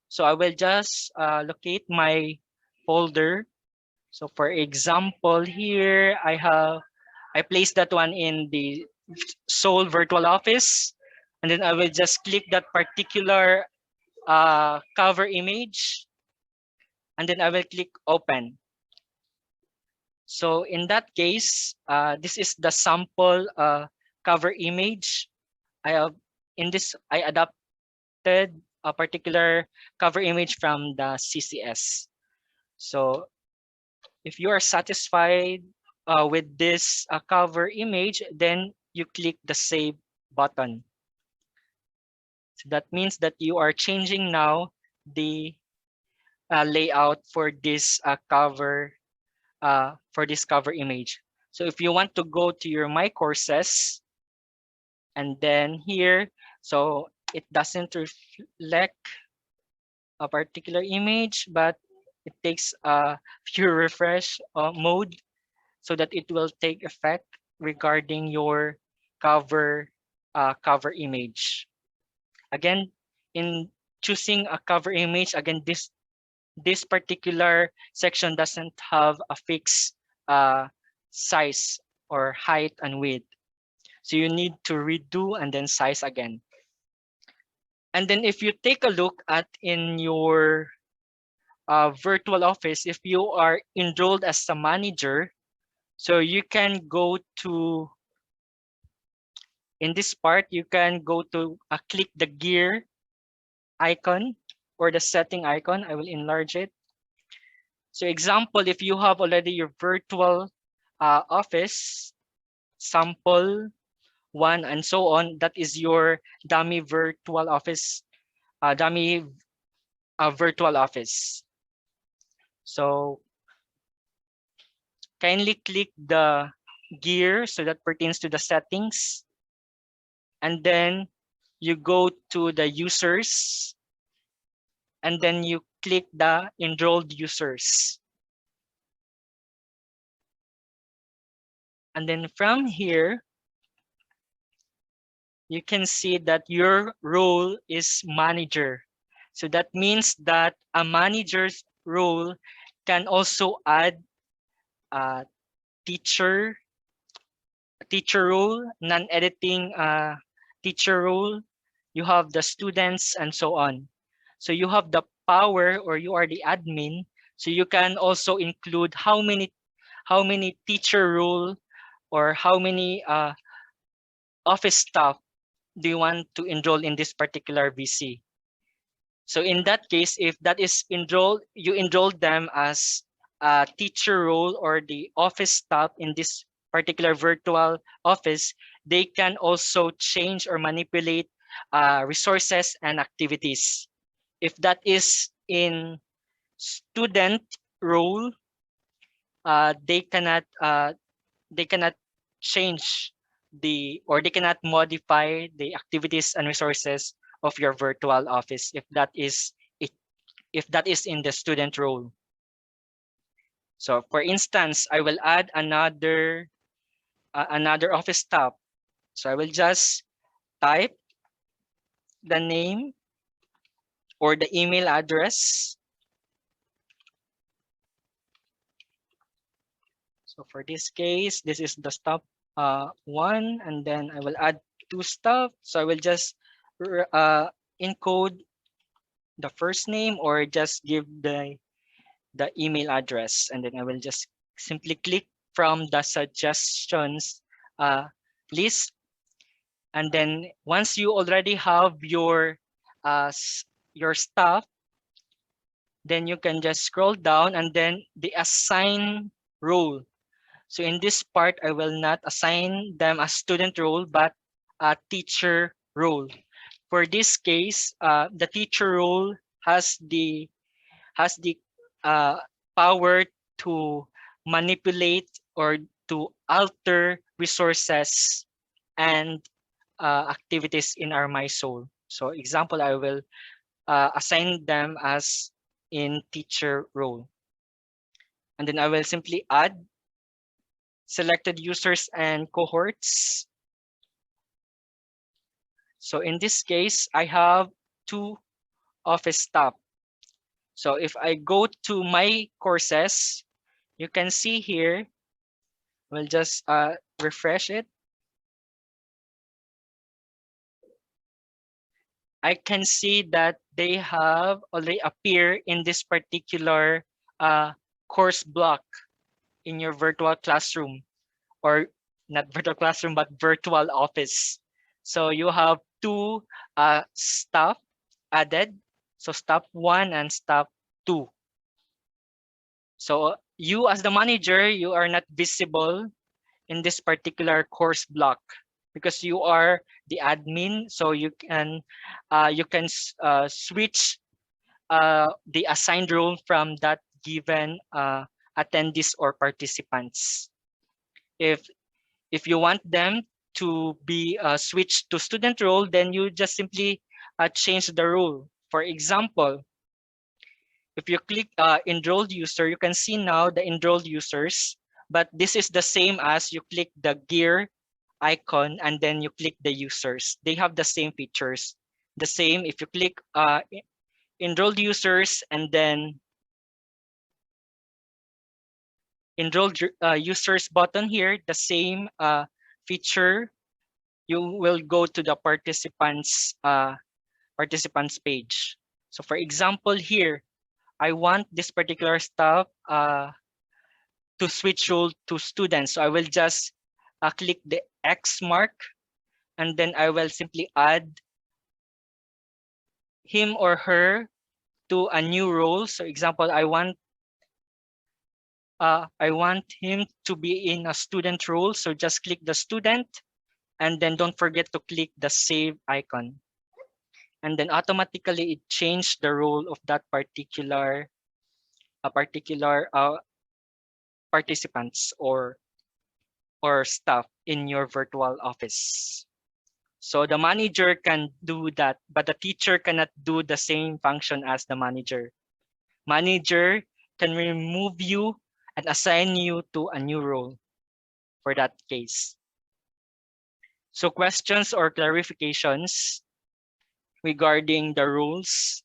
So I will just locate my folder. So for example, here I placed that one in the Soul Virtual Office, and then I will just click that particular cover image, and then I will click open. So in that case, this is the sample cover image. I adopted a particular cover image from the CCS. So if you are satisfied with this cover image, then you click the save button. So that means that you are changing now the layout for this cover image. So if you want to go to your My Courses, and then here, so it doesn't reflect a particular image, but it takes a few refresh mode so that it will take effect regarding your cover image. Again, in choosing a cover image, again, this particular section doesn't have a fixed size or height and width. So you need to redo and then size again. And then if you take a look at in your virtual office, if you are enrolled as a manager, so you can go to, in this part, you can go to click the gear icon or the setting icon. I will enlarge it. So example, if you have already your virtual office, sample one and so on, that is your dummy virtual office, dummy virtual office. So kindly click the gear, so that pertains to the settings. And then you go to the users, and then you click the enrolled users. And then from here, you can see that your role is manager. So that means that a manager's role can also add a teacher role, non-editing teacher role. You have the students and so on. So you have the power, or you are the admin. So you can also include how many teacher role or how many office staff do you want to enroll in this particular VC. So in that case, if that is enrolled, you enroll them as a teacher role or the office staff in this particular virtual office, they can also change or manipulate resources and activities. If that is in student role, they cannot change they cannot modify the activities and resources of your virtual office if that is in the student role. So for instance, I will add another office staff. So I will just type the name or the email address. So for this case, this is the staff one, and then I will add two staff. So I will just encode the first name or just give the email address, and then I will just simply click from the suggestions list. And then once you already have your staff, then you can just scroll down and then the assign role. So in this part, I will not assign them a student role, but a teacher role. For this case, the teacher role has the power to manipulate or to alter resources and activities in our mySOUL. So example, I will assign them as in teacher role. And then I will simply add selected users and cohorts. So in this case, I have two office staff. So if I go to my courses, you can see here, we'll just refresh it. I can see that they have already appear in this particular course block in your virtual classroom, or not virtual classroom, but virtual office. So you have two staff added. So staff 1 and staff 2. So you as the manager, you are not visible in this particular course block because you are the admin. So you can switch the assigned role from that given attendees or participants. If you want them to be switched to student role, then you just simply change the role. For example, if you click enrolled user, you can see now the enrolled users, but this is the same as you click the gear icon and then you click the users. They have the same features. The same if you click enrolled users and then enrolled users button here, the same feature, you will go to the participants page. So for example here, I want this particular stuff to switch role to students. So I will just click the X mark and then I will simply add him or her to a new role. So example, I want him to be in a student role. So just click the student and then don't forget to click the save icon. And then automatically it changed the role of that particular participants or staff in your virtual office. So the manager can do that, but the teacher cannot do the same function as the manager. Manager can remove you and assign you to a new role for that case. So questions or clarifications regarding the rules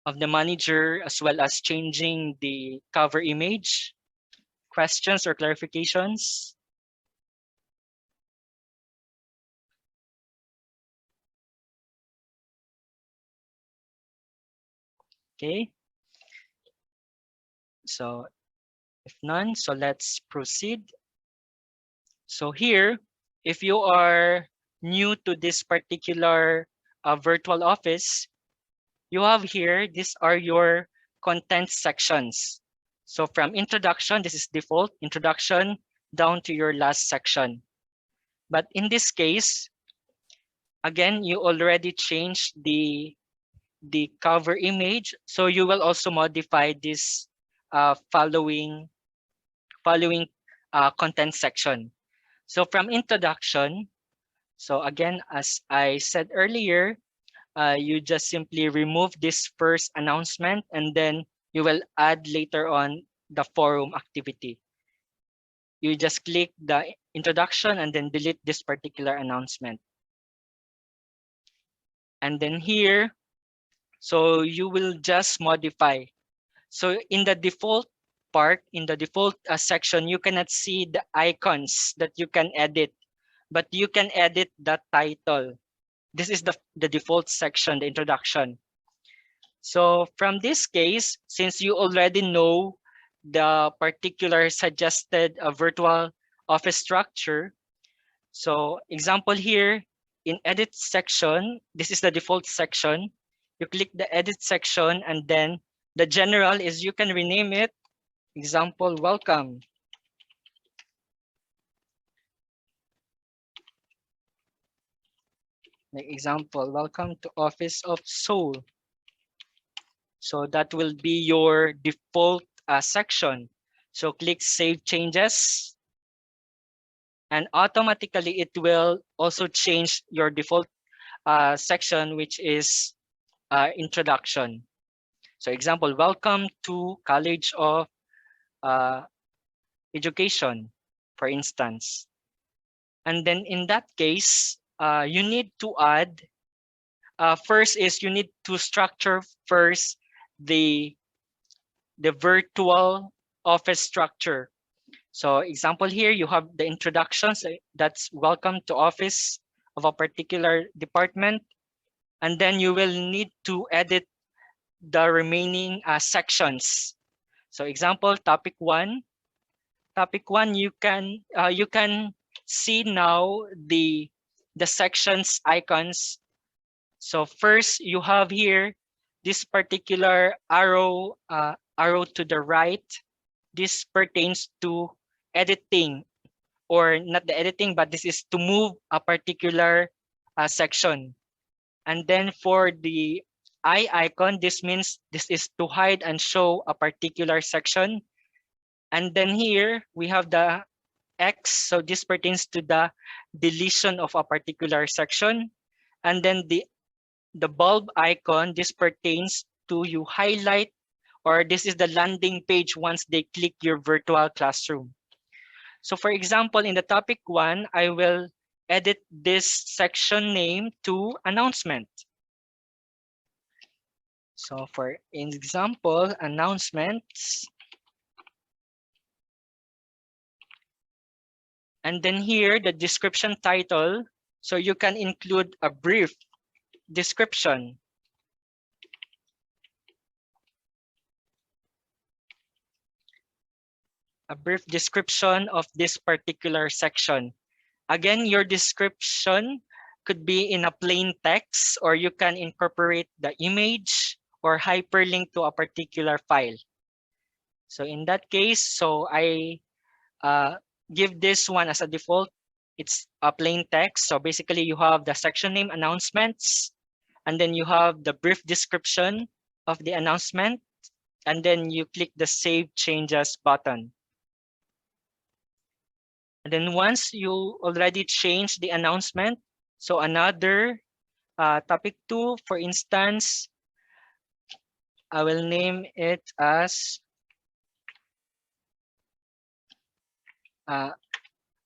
of the manager as well as changing the cover image? Questions or clarifications? Okay. So if none, so let's proceed. So here, if you are new to this particular virtual office, you have here, these are your content sections. So from introduction, this is default, introduction down to your last section. But in this case, again, you already changed the cover image. So you will also modify this following content section. So from introduction, so again, as I said earlier, you just simply remove this first announcement and then you will add later on the forum activity. You just click the introduction and then delete this particular announcement. And then here, so you will just modify. So in the default part, in the default section, you cannot see the icons that you can edit, but you can edit the title. This is the default section, the introduction. So from this case, since you already know the particular suggested virtual office structure, so example here in edit section, this is the default section. You click the edit section and then the general is you can rename it. Example, welcome. Like example, welcome to Office of Soul. So that will be your default section. So click Save Changes. And automatically it will also change your default section, which is introduction. So example, welcome to College of Education, for instance. And then in that case, you need to add, first is you need to structure first the virtual office structure. So example here, you have the introductions, that's welcome to office of a particular department. And then you will need to edit the remaining sections. So example, topic one. Topic one, you can see now the sections icons. So first you have here this particular arrow to the right. This pertains to editing, or not the editing, but this is to move a particular section. And then for the eye icon, this means this is to hide and show a particular section. And then here we have the X, so this pertains to the deletion of a particular section. And then the bulb icon, this pertains to you highlight, or this is the landing page once they click your virtual classroom. So for example, in the topic 1, I will edit this section name to announcement. So for example, announcements. And then here, the description title. So you can include a brief description. A brief description of this particular section. Again, your description could be in a plain text, or you can incorporate the image or hyperlink to a particular file. So in that case, so I give this one as a default. It's a plain text. So basically you have the section name announcements, and then you have the brief description of the announcement, and then you click the Save Changes button. And then once you already change the announcement, so another topic 2, for instance, I will name it as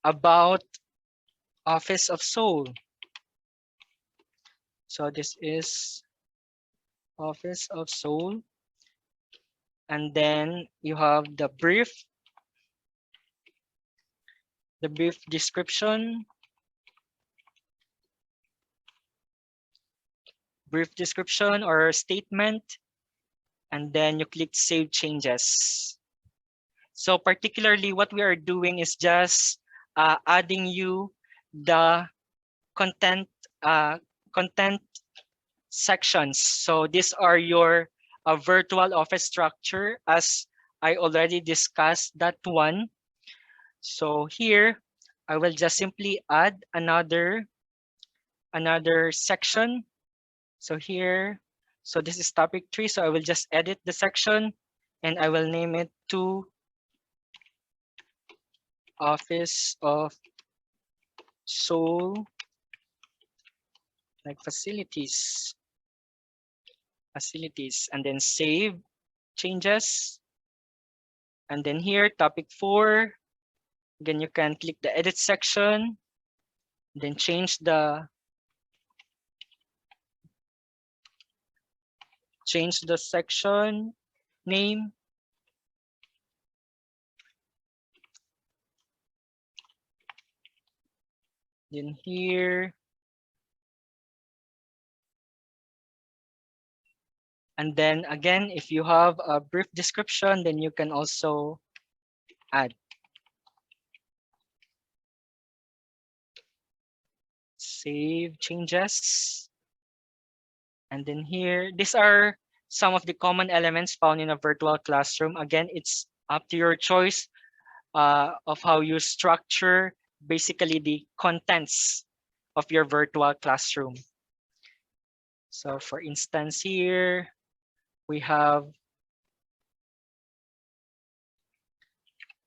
about Office of Soul. So this is Office of Soul. And then you have the brief description, or statement, and then you click Save Changes. So particularly what we are doing is just adding you the content sections. So these are your virtual office structure, as I already discussed that one. So here I will just simply add another section. So here, so this is topic 3. So I will just edit the section and I will name it to Office of Soul, like facilities, and then Save Changes. And then here, topic 4, again, you can click the edit section, then change the section name. Then here, and then again, if you have a brief description, then you can also add. Save Changes. And then here, these are some of the common elements found in a virtual classroom. Again, it's up to your choice of how you structure basically the contents of your virtual classroom. So for instance, here we have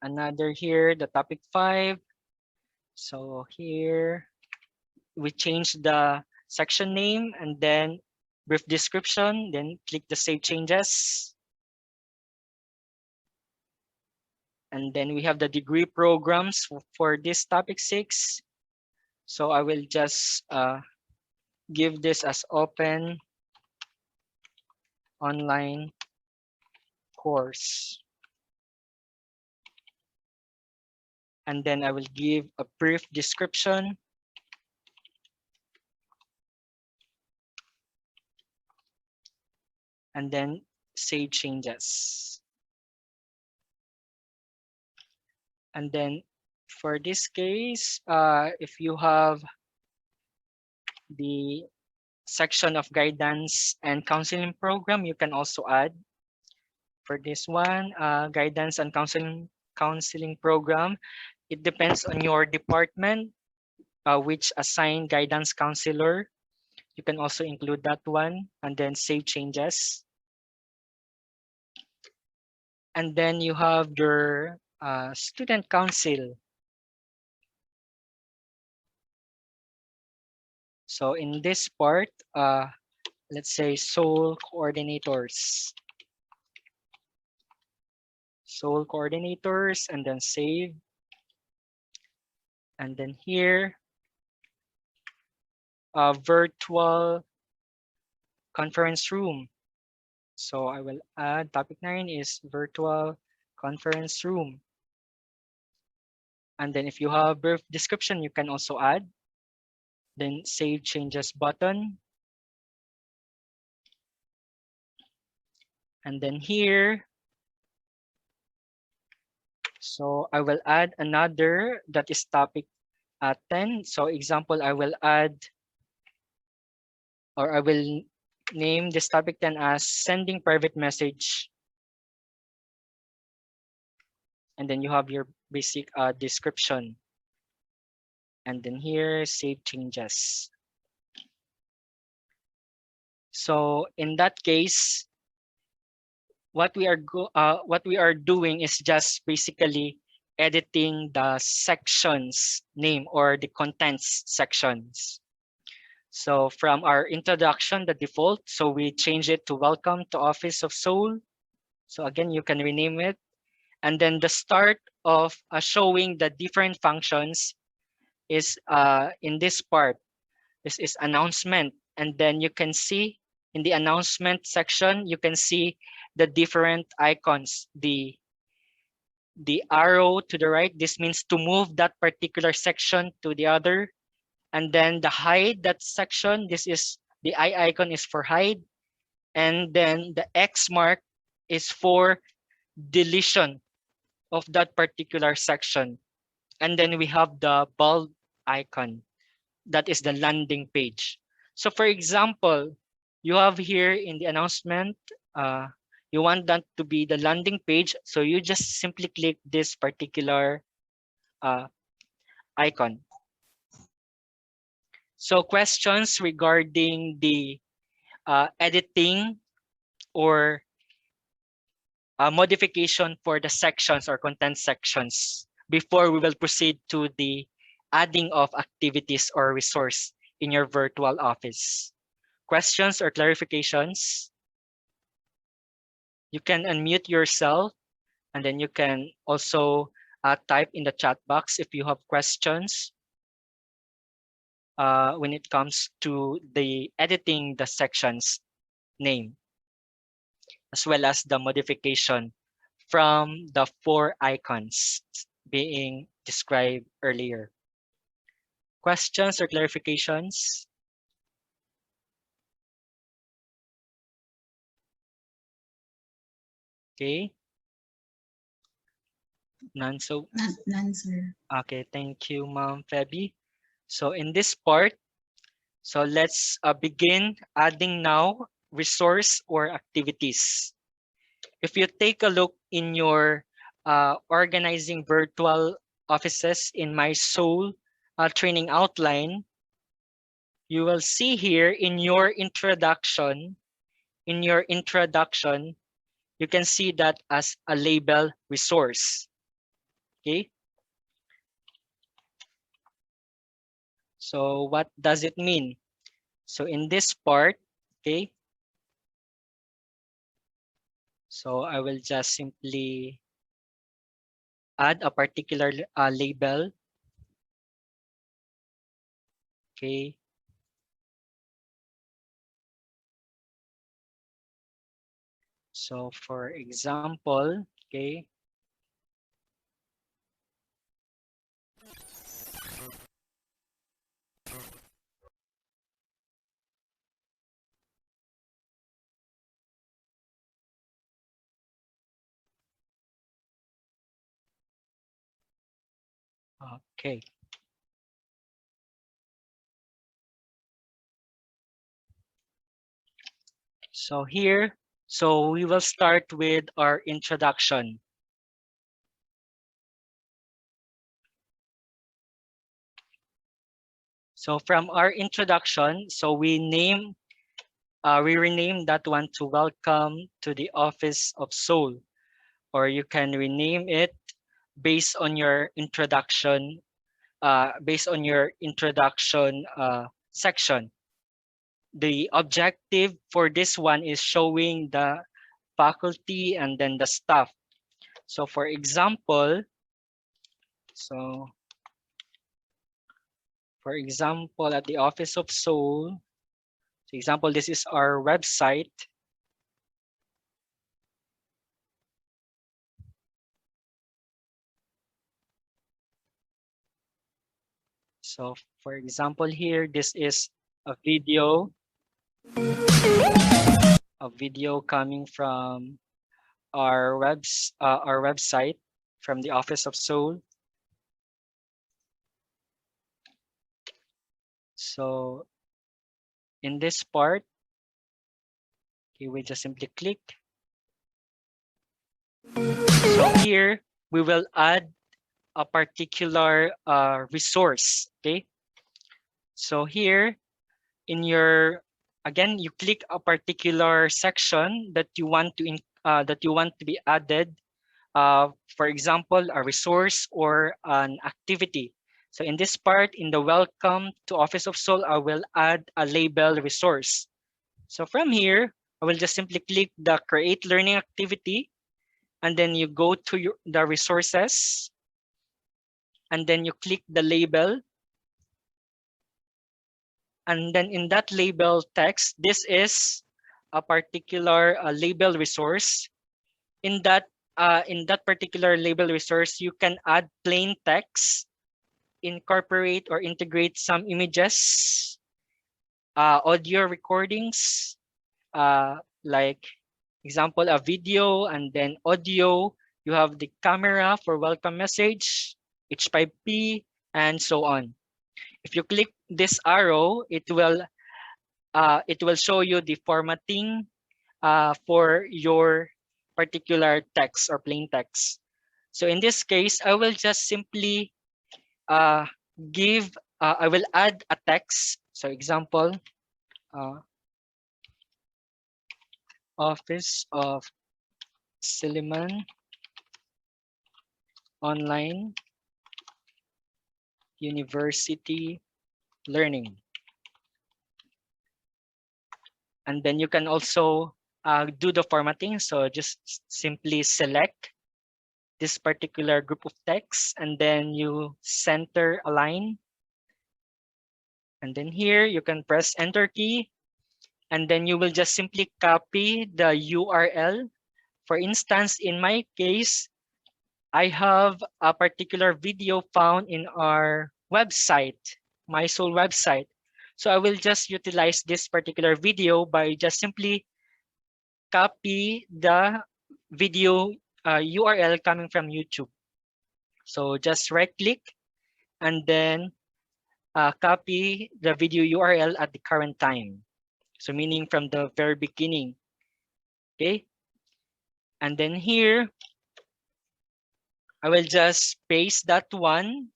another here, the topic 5. So here we change the section name and then brief description, then click the Save Changes. And then we have the degree programs for this topic 6. So I will just give this as open online course. And then I will give a brief description. And then Save Changes. And then for this case, if you have the section of guidance and counseling program, you can also add. For this one, guidance and counseling program, it depends on your department, which assign guidance counselor. You can also include that one and then Save Changes. And then you have your student council. So in this part, let's say SOUL coordinators. SOUL coordinators, and then Save. And then here, virtual conference room. So I will add topic 9 is virtual conference room. And then if you have brief description, you can also add. Then save changes button. And then here, so I will add another that is topic 10. So example, I will add, or I will name this topic 10 as sending private message. And then you have your basic description. And then here, save changes. So in that case, what we are doing is just basically editing the sections name or the contents sections. So from our introduction, the default, so we change it to welcome to Office of Soul. So again, you can rename it. And then the start of showing the different functions is in this part. This is announcement. And then you can see in the announcement section, you can see the different icons. The arrow to the right, this means to move that particular section to the other. And then the hide that section, this is the eye icon is for hide. And then the X mark is for deletion of that particular section. And then we have the bulb icon. That is the landing page. So for example, you have here in the announcement, you want that to be the landing page. So you just simply click this particular icon. So questions regarding the editing or modification for the sections or content sections before we will proceed to the adding of activities or resource in your virtual office. Questions or clarifications? You can unmute yourself and then you can also type in the chat box if you have questions when it comes to the editing the sections name, as well as the modification from the 4 icons being described earlier. Questions or clarifications? Okay. None, so None, sir. okay, thank you, Ma'am Feby. So in this part, so let's begin adding now resource or activities. If you take a look in your organizing virtual offices in mySOUL training outline, you will see here in your introduction, you can see that as a label resource. Okay. So what does it mean? So in this part, okay, so I will just simply add a particular label. Okay. So for example, okay, okay. So here, so we will start with our introduction. So from our introduction, so we rename that one to welcome to the Office of Soul, or you can rename it based on your introduction, section. The objective for this one is showing the faculty and then the staff. So for example, so For example, at the Office of Soul, for example, this is our website. So for example here, this is a video coming from our website from the Office of Soul. So in this part, okay, we just simply click. So here we will add a particular resource. Okay. So here in your, again, you click a particular section that you want to be added. For example, a resource or an activity. So in this part, in the welcome to Office of Soul, I will add a label resource. So from here, I will just simply click the create learning activity, and then you go to the resources, and then you click the label. And then in that label text, this is a particular label resource. In that particular label resource, you can add plain text, incorporate or integrate some images, audio recordings, like example, a video and then audio. You have the camera for welcome message, H5P, and so on. If you click this arrow, it will show you the formatting for your particular text or plain text. So in this case, I will just simply I will add a text. So example, Office of Silliman Online University Learning. And then you can also do the formatting. So just simply select this particular group of text, and then you center align. And then here you can press enter key, and then you will just simply copy the URL. For instance, in my case, I have a particular video found in our website, mySOUL website. So I will just utilize this particular video by just simply copy the video URL coming from YouTube. So just right click and then copy the video URL at the current time. So meaning from the very beginning. Okay. And then here, I will just paste that one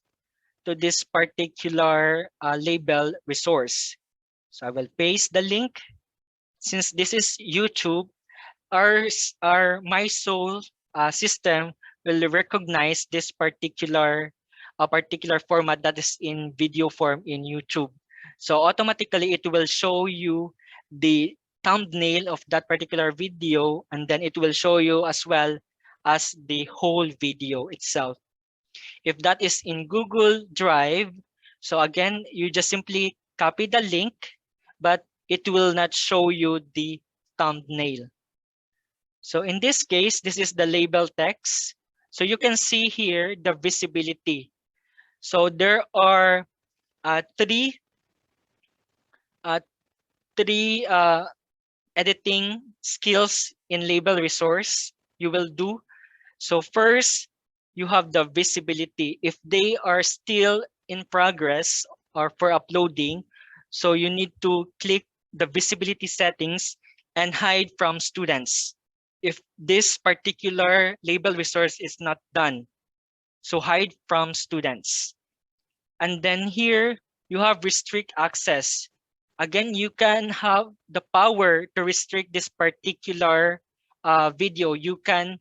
to this particular label resource. So I will paste the link. Since this is YouTube, our mySOUL system will recognize this particular format that is in video form in YouTube. So automatically it will show you the thumbnail of that particular video, and then it will show you as well as the whole video itself. If that is in Google Drive, so again, you just simply copy the link, but it will not show you the thumbnail. So in this case, this is the label text. So you can see here the visibility. So there are three editing skills in label resource you will do. So first, you have the visibility. If they are still in progress or for uploading, so you need to click the visibility settings and hide from students. If this particular label resource is not done, so hide from students. And then here you have restrict access. Again, you can have the power to restrict this particular video. You can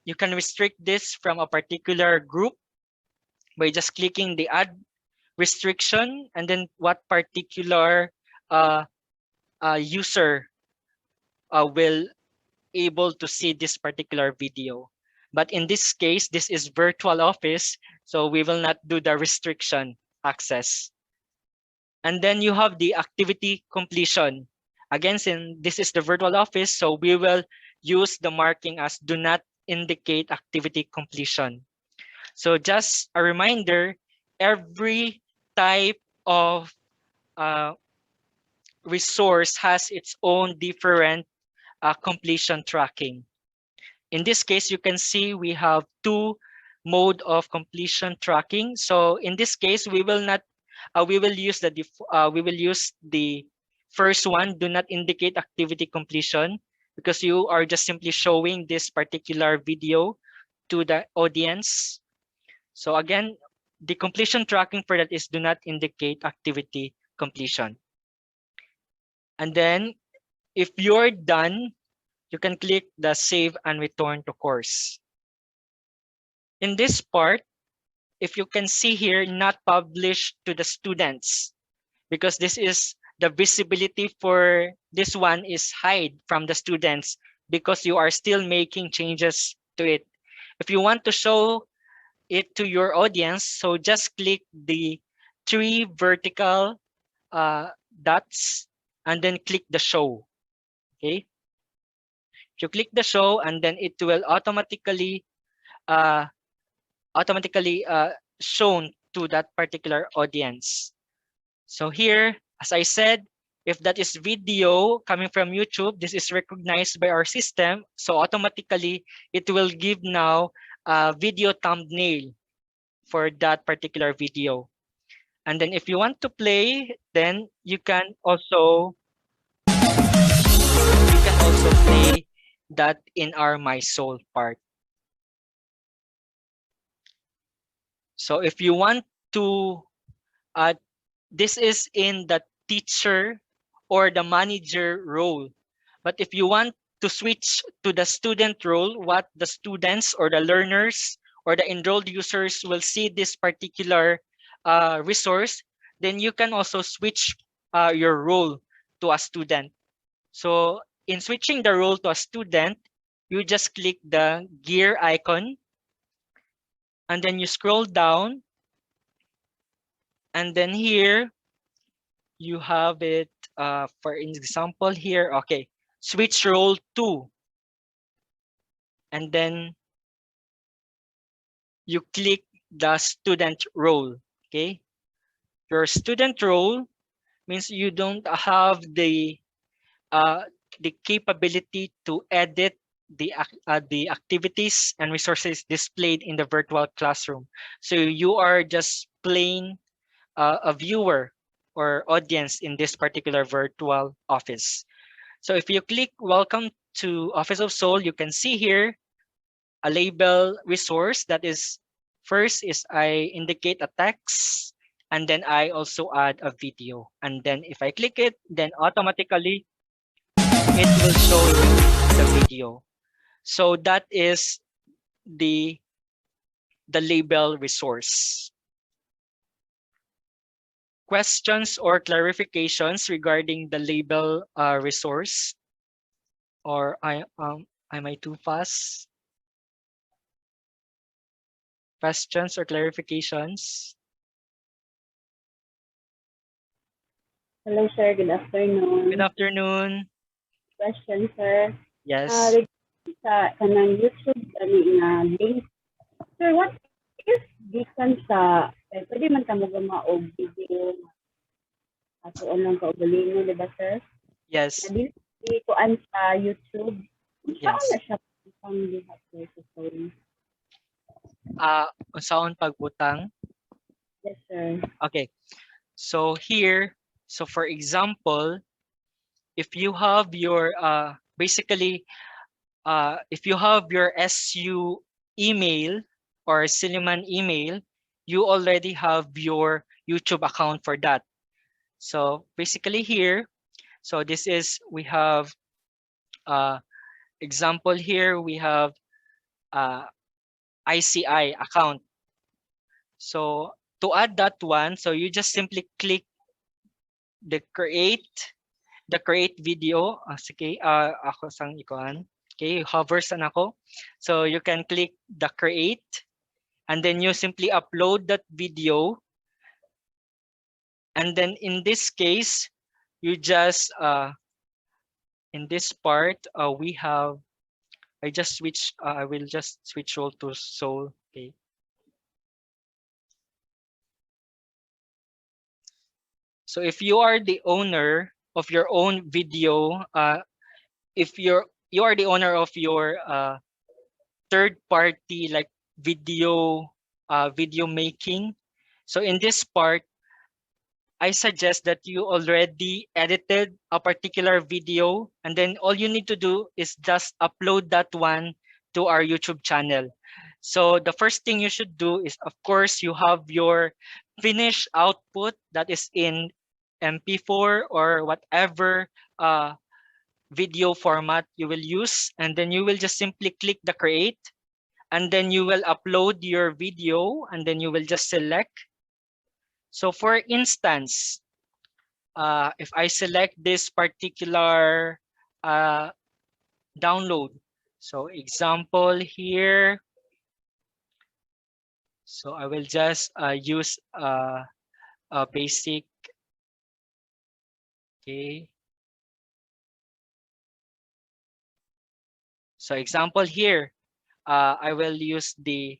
restrict this from a particular group by just clicking the add restriction and then what particular user will able to see this particular video. But in this case, this is virtual office, so we will not do the restriction access. And then you have the activity completion. Again, since this is the virtual office, so we will use the marking as do not indicate activity completion. So just a reminder, every type of resource has its own different completion tracking. In this case, you can see we have two mode of completion tracking. So in this case, we will not we will use the first one, do not indicate activity completion, because you are just simply showing this particular video to the audience. So again, the completion tracking for that is do not indicate activity completion. And then if you're done, you can click the save and return to course. In this part, if you can see here, not published to the students, because this is the visibility for this one is hide from the students because you are still making changes to it. If you want to show it to your audience, so just click the three vertical dots and then click the show. Okay. If you click the show, and then it will automatically shown to that particular audience. So here, as I said, if that is video coming from YouTube, this is recognized by our system. So automatically, it will give now a video thumbnail for that particular video. And then if you want to play, then you can also play that in our mySOUL part. So if you want to, this is in the teacher or the manager role. But if you want to switch to the student role, what the students or the learners or the enrolled users will see this particular resource, then you can also switch your role to a student. So in switching the role to a student, you just click the gear icon, and then you scroll down, and then here you have it for example here, okay, switch role to, and then you click the student role. Okay, your student role means you don't have the capability to edit the activities and resources displayed in the virtual classroom. So you are just plain a viewer or audience in this particular virtual office. So if you click welcome to Office of Soul, you can see here a label resource that is first is I indicate a text, and then I also add a video. And then if I click it, then automatically it will show you the video. So that is the label resource. Questions or clarifications regarding the label resource? Or am I too fast? Questions or clarifications? Hello, sir. Good afternoon. Good afternoon. Question, sir. Yes. Regarding sa kanang YouTube nga link, sir, what is gikan sa pwede man kamo og video ato lang ka ugalingon, di ba, sir? Yes. Dili kuan sa YouTube. Yes. Saan na siya pang diha, sir, sa story? Unsaon pagbutang? Yes, sir. Okay. So here, so for example, if you have your basically if you have your SU email or Silliman email, you already have your YouTube account for that. So basically here, so this is, we have example here, we have ICI account. So to add that one, so you just simply click the create video. Sige, ako sang ikuan. Okay, hover san ako. So you can click the create, and then you simply upload that video. And then in this case, you just in this part we have I will just switch role to Soul. Okay. So if you are the owner of your own video, if you are the owner of your third party like video making. So in this part, I suggest that you already edited a particular video, and then all you need to do is just upload that one to our YouTube channel. So the first thing you should do is, of course, you have your finished output that is in MP4 or whatever video format you will use, and then you will just simply click the create, and then you will upload your video, and then you will just select. So for instance, if I select this particular uh, download, so example here, so I will just use a basic, okay. So example here, I will use the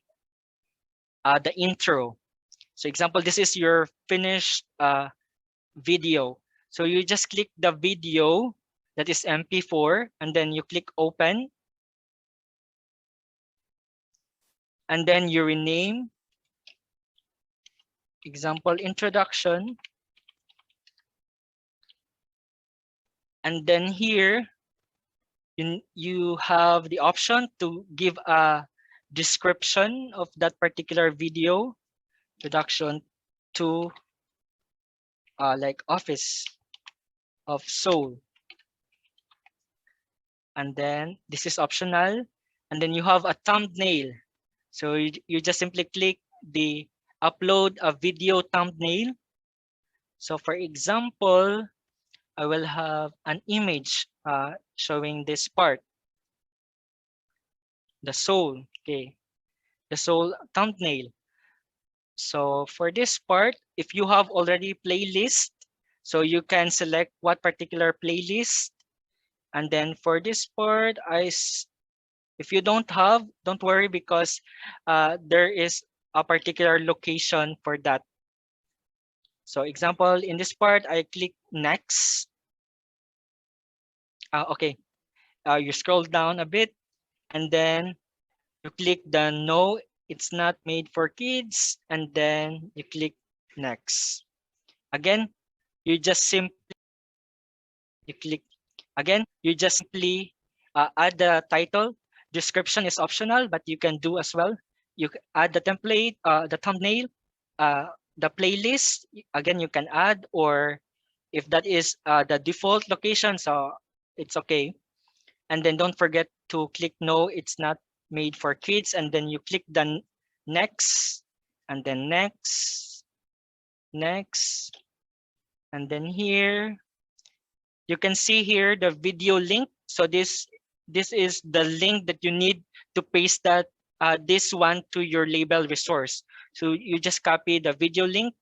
intro. So example, this is your finished video. So you just click the video that is MP4, and then you click open, and then you rename, example introduction, and then here you have the option to give a description of that particular video, introduction to like Office of Soul, and then this is optional, and then you have a thumbnail. So you just simply click the upload a video thumbnail. So for example, I will have an image showing this part, the soul, okay, the soul thumbnail. So for this part, if you have already playlist, so you can select what particular playlist. And then for this part, if you don't have, don't worry, because there is a particular location for that. So example, in this part, I click next. Okay, you scroll down a bit, and then you click the no, it's not made for kids, and then you click next. Again, you just simply you click again, you just simply add the title. Description is optional, but you can do as well. You add the template, the thumbnail, the playlist. Again, you can add, or if that is the default location, so it's okay. And then don't forget to click no, it's not made for kids, and then you click the next, and then next, and then here you can see here the video link. So this is the link that you need to paste that this one to your label resource. So you just copy the video link,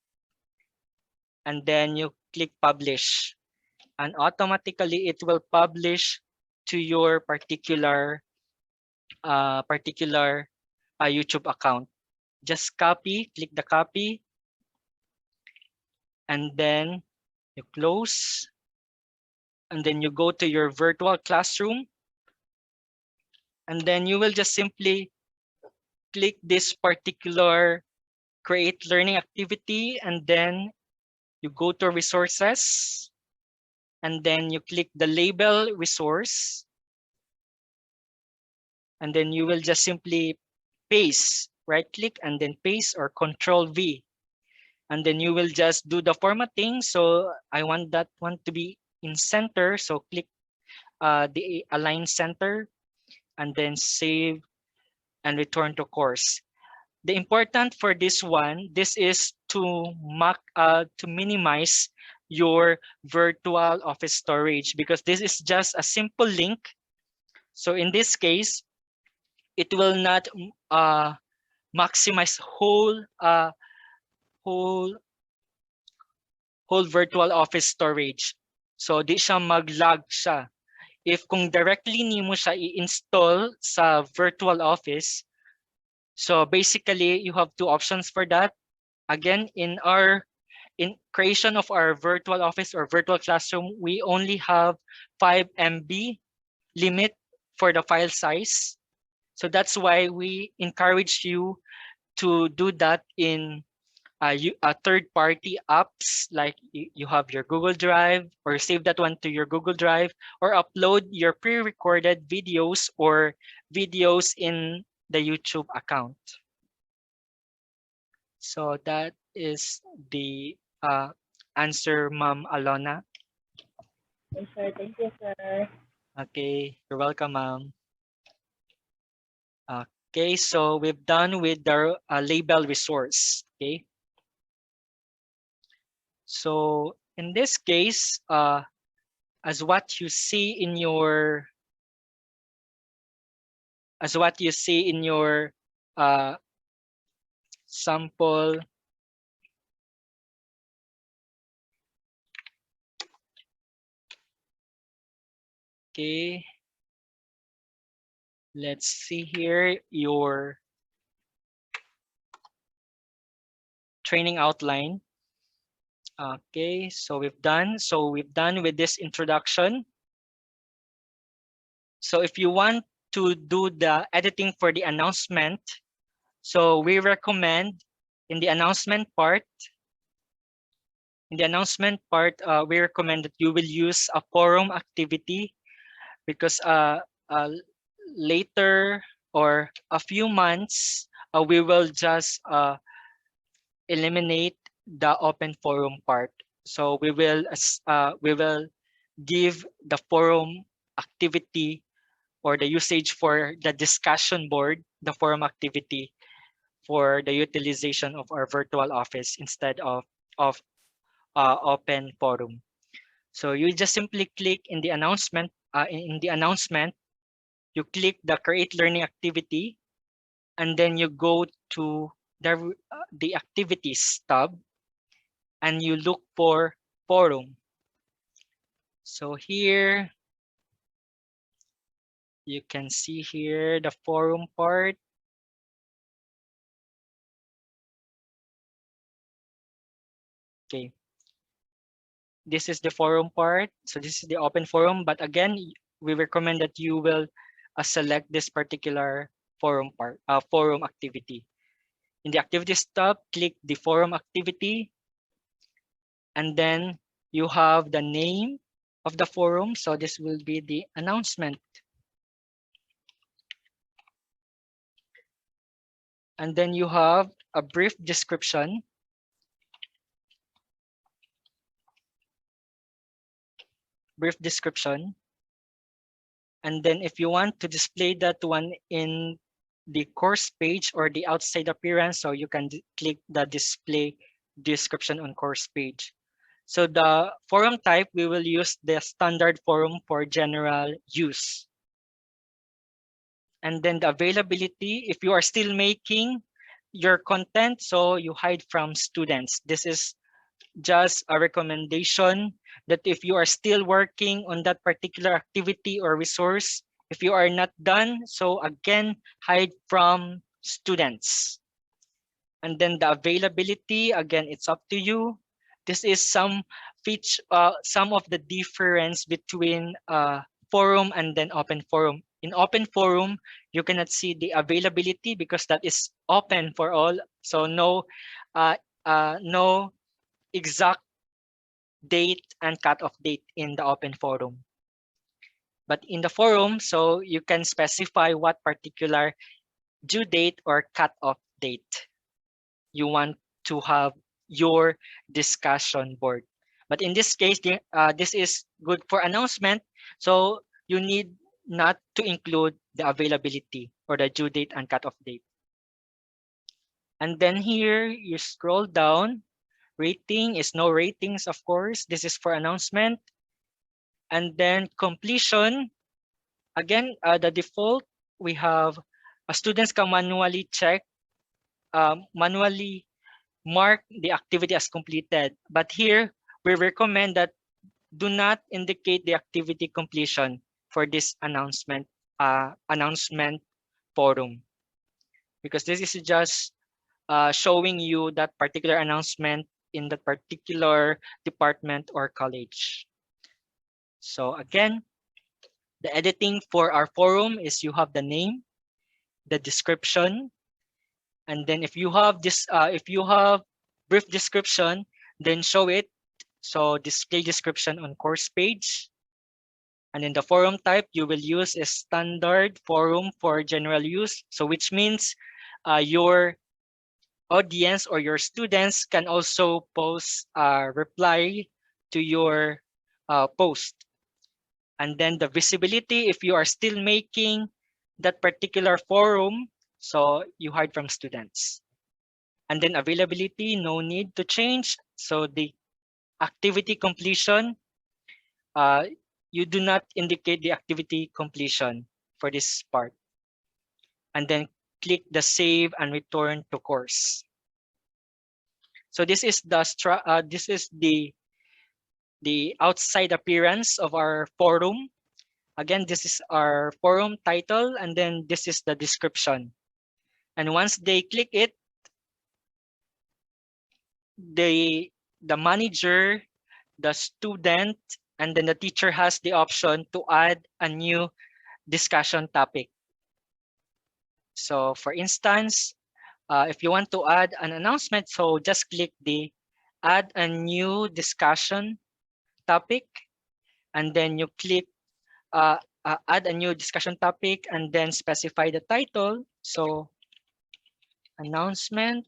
and then you click publish, and automatically it will publish to your particular YouTube account. Just copy, click the copy, and then you close, and then you go to your virtual classroom, and then you will just simply click this particular create learning activity, and then you go to resources, and then you click the label resource, and then you will just simply paste, right click and then paste, or control V, and then you will just do the formatting. So I want that one to be in center, so click the align center, and then save and return to course. The important for this one, this is to minimize your virtual office storage, because this is just a simple link. So in this case, it will not maximize whole whole virtual office storage. So di siya mag-lag siya. If kung directly nimo siya i-install sa virtual office, so basically you have two options for that. Again, in creation of our virtual office or virtual classroom, we only have 5 MB limit for the file size. So that's why we encourage you to do that in third-party apps, like you have your Google Drive, or save that one to your Google Drive, or upload your pre-recorded videos or videos in the YouTube account. So that is the answer, Ma'am Alona. Yes, sir. Thank you, sir. Okay, you're welcome, ma'am. Okay, so we've done with the label resource. Okay, so in this case, as what you see in your uh, sample, okay, let's see here your training outline. Okay, so we've done with this introduction. So if you want to do the editing for the announcement, so we recommend in the announcement part, we recommend that you will use a forum activity, because later or a few months, we will just eliminate the open forum part. So we will give the forum activity or the usage for the discussion board, the forum activity, for the utilization of our virtual office instead of open forum. So you just simply click in the announcement. You click the create learning activity, and then you go to the activities tab, and you look for forum. So here you can see here the forum part. Okay, this is the forum part. So this is the open forum, but again, we recommend that you will select this particular forum part, forum activity. In the activities tab, click the forum activity, and then you have the name of the forum. So this will be the announcement. And then you have a brief description. And then if you want to display that one in the course page or the outside appearance, so you can click the display description on course page. So the forum type, we will use the standard forum for general use. And then the availability, if you are still making your content, so you hide from students. This is just a recommendation that if you are still working on that particular activity or resource, if you are not done, so again, hide from students. And then the availability, again, it's up to you. This is some of the difference between forum and then open forum. In open forum, you cannot see the availability because that is open for all. So no exact date and cutoff date in the open forum. But in the forum, so you can specify what particular due date or cutoff date you want to have your discussion board. But in this case, this is good for announcement. So you need not to include the availability or the due date and cutoff date. And then here you scroll down. Rating is no ratings, of course. This is for announcement. And then completion. Again, the default, we have students can manually check, manually mark the activity as completed. But here, we recommend that do not indicate the activity completion for this announcement forum, because this is just showing you that particular announcement in that particular department or college. So again, the editing for our forum is you have the name, the description, and then if you have brief description, then show it. So display description on course page. And then the forum type you will use is standard forum for general use. So which means your audience or your students can also post reply to your post. And then the visibility, if you are still making that particular forum, so you hide from students. And then availability, no need to change. So the activity completion, you do not indicate the activity completion for this part. And then click the save and return to course. So this is the outside appearance of our forum. Again, this is our forum title, and then this is the description. And once they click it, the manager, the student, and then the teacher has the option to add a new discussion topic. So for instance, if you want to add an announcement, so just click the add a new discussion topic, and then you click add a new discussion topic and then specify the title. So announcement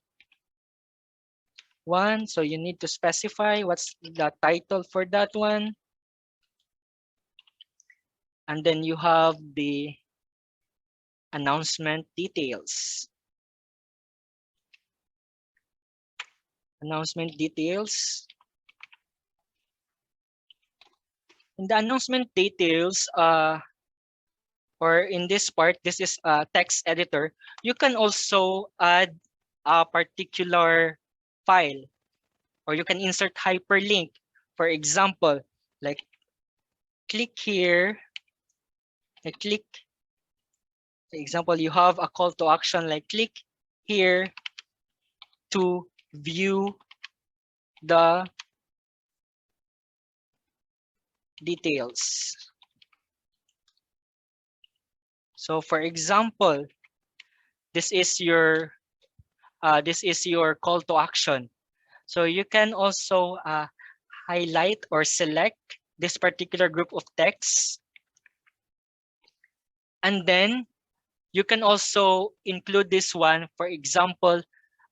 1. So you need to specify what's the title for that one. And then you have the announcement details. Announcement details. In the announcement details, or in this part, this is a text editor. You can also add a particular file, or you can insert hyperlink. For example, like click here, click. For example, you have a call to action like click here to view the details. So for example, this is your call to action. So you can also highlight or select this particular group of text, and then you can also include this one. For example,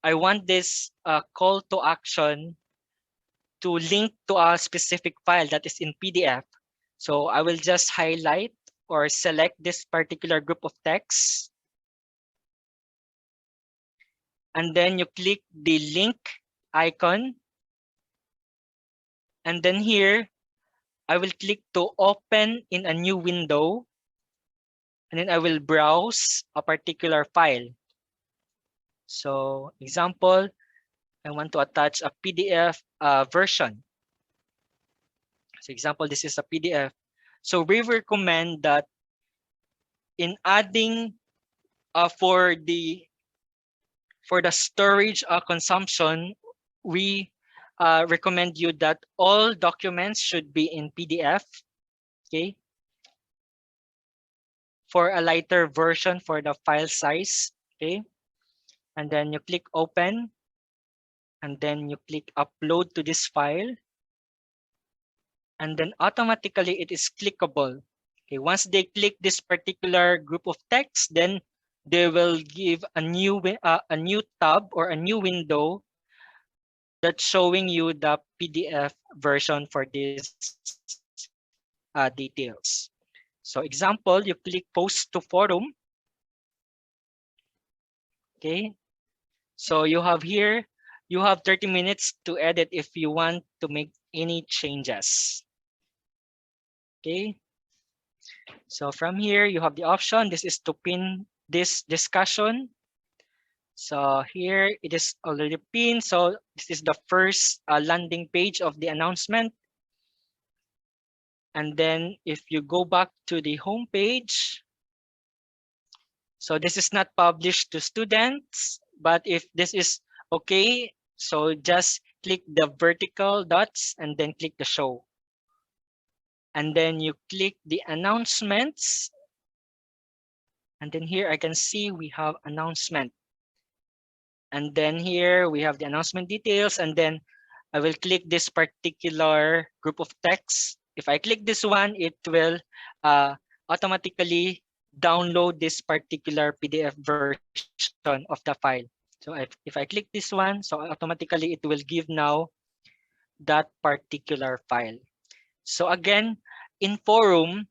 I want this call to action to link to a specific file that is in PDF. So I will just highlight or select this particular group of text. And then you click the link icon. And then here, I will click to open in a new window. And then I will browse a particular file. So example, I want to attach a PDF version. So example, this is a PDF. So we recommend that in adding for the storage consumption, we recommend you that all documents should be in PDF. Okay. For a lighter version for the file size. Okay. And then you click open. And then you click upload to this file. And then automatically it is clickable. Okay, once they click this particular group of text, then they will give a new tab or a new window that's showing you the PDF version for these details. So example, you click post to forum. Okay, so you have here, you have 30 minutes to edit if you want to make any changes. Okay, so from here you have the option. This is to pin this discussion. So here it is already pinned. So this is the first landing page of the announcement. And then if you go back to the home page, so this is not published to students, but if this is okay, so just click the vertical dots and then click the show. And then you click the announcements. And then here I can see we have announcement. And then here we have the announcement details. And then I will click this particular group of text. If I click this one, it will automatically download this particular PDF version of the file. So if I click this one, so automatically it will give now that particular file. So again, in forum,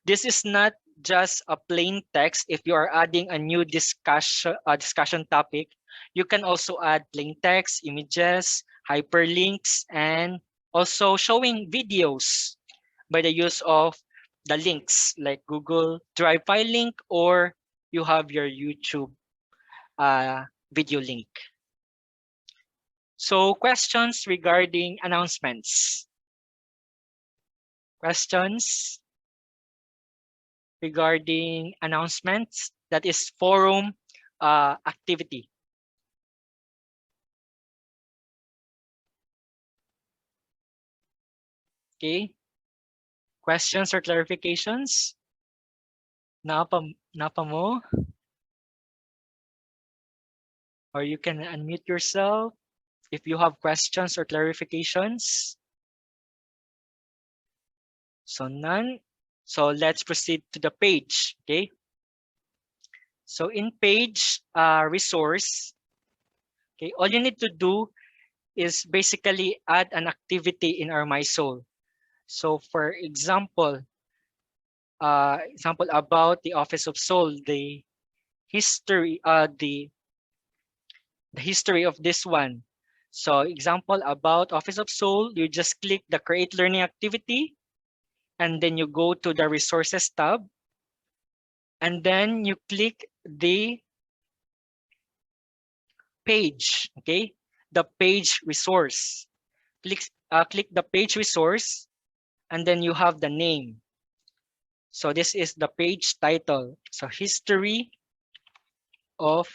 this is not just a plain text. If you are adding a new discussion topic, you can also add plain text, images, hyperlinks, and also showing videos by the use of the links like Google Drive file link, or you have your YouTube video link. So questions regarding announcements. Questions regarding announcements, that is forum activity. Okay. Questions or clarifications? Napa mo? Or you can unmute yourself if you have questions or clarifications. So none. So let's proceed to the page. Okay. So in page resource, okay, all you need to do is basically add an activity in our mySOUL. So for example about the Office of Soul, the history, the history of this one. So example about Office of Soul, you just click the create learning activity, and then you go to the resources tab, and then you click the page, okay, the page resource. Click the page resource, and then you have the name. So this is the page title. So history of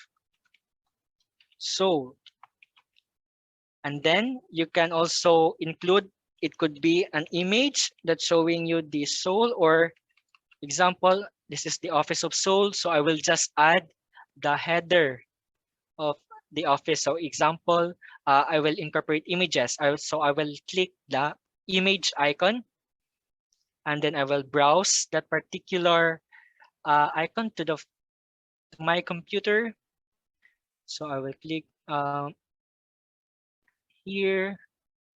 soul. And then you can also include, it could be an image that's showing you the soul, or example, this is the Office of Soul. So I will just add the header of the office. So example, I will incorporate images. So I will click the image icon, and then I will browse that particular icon to my computer. So I will click here.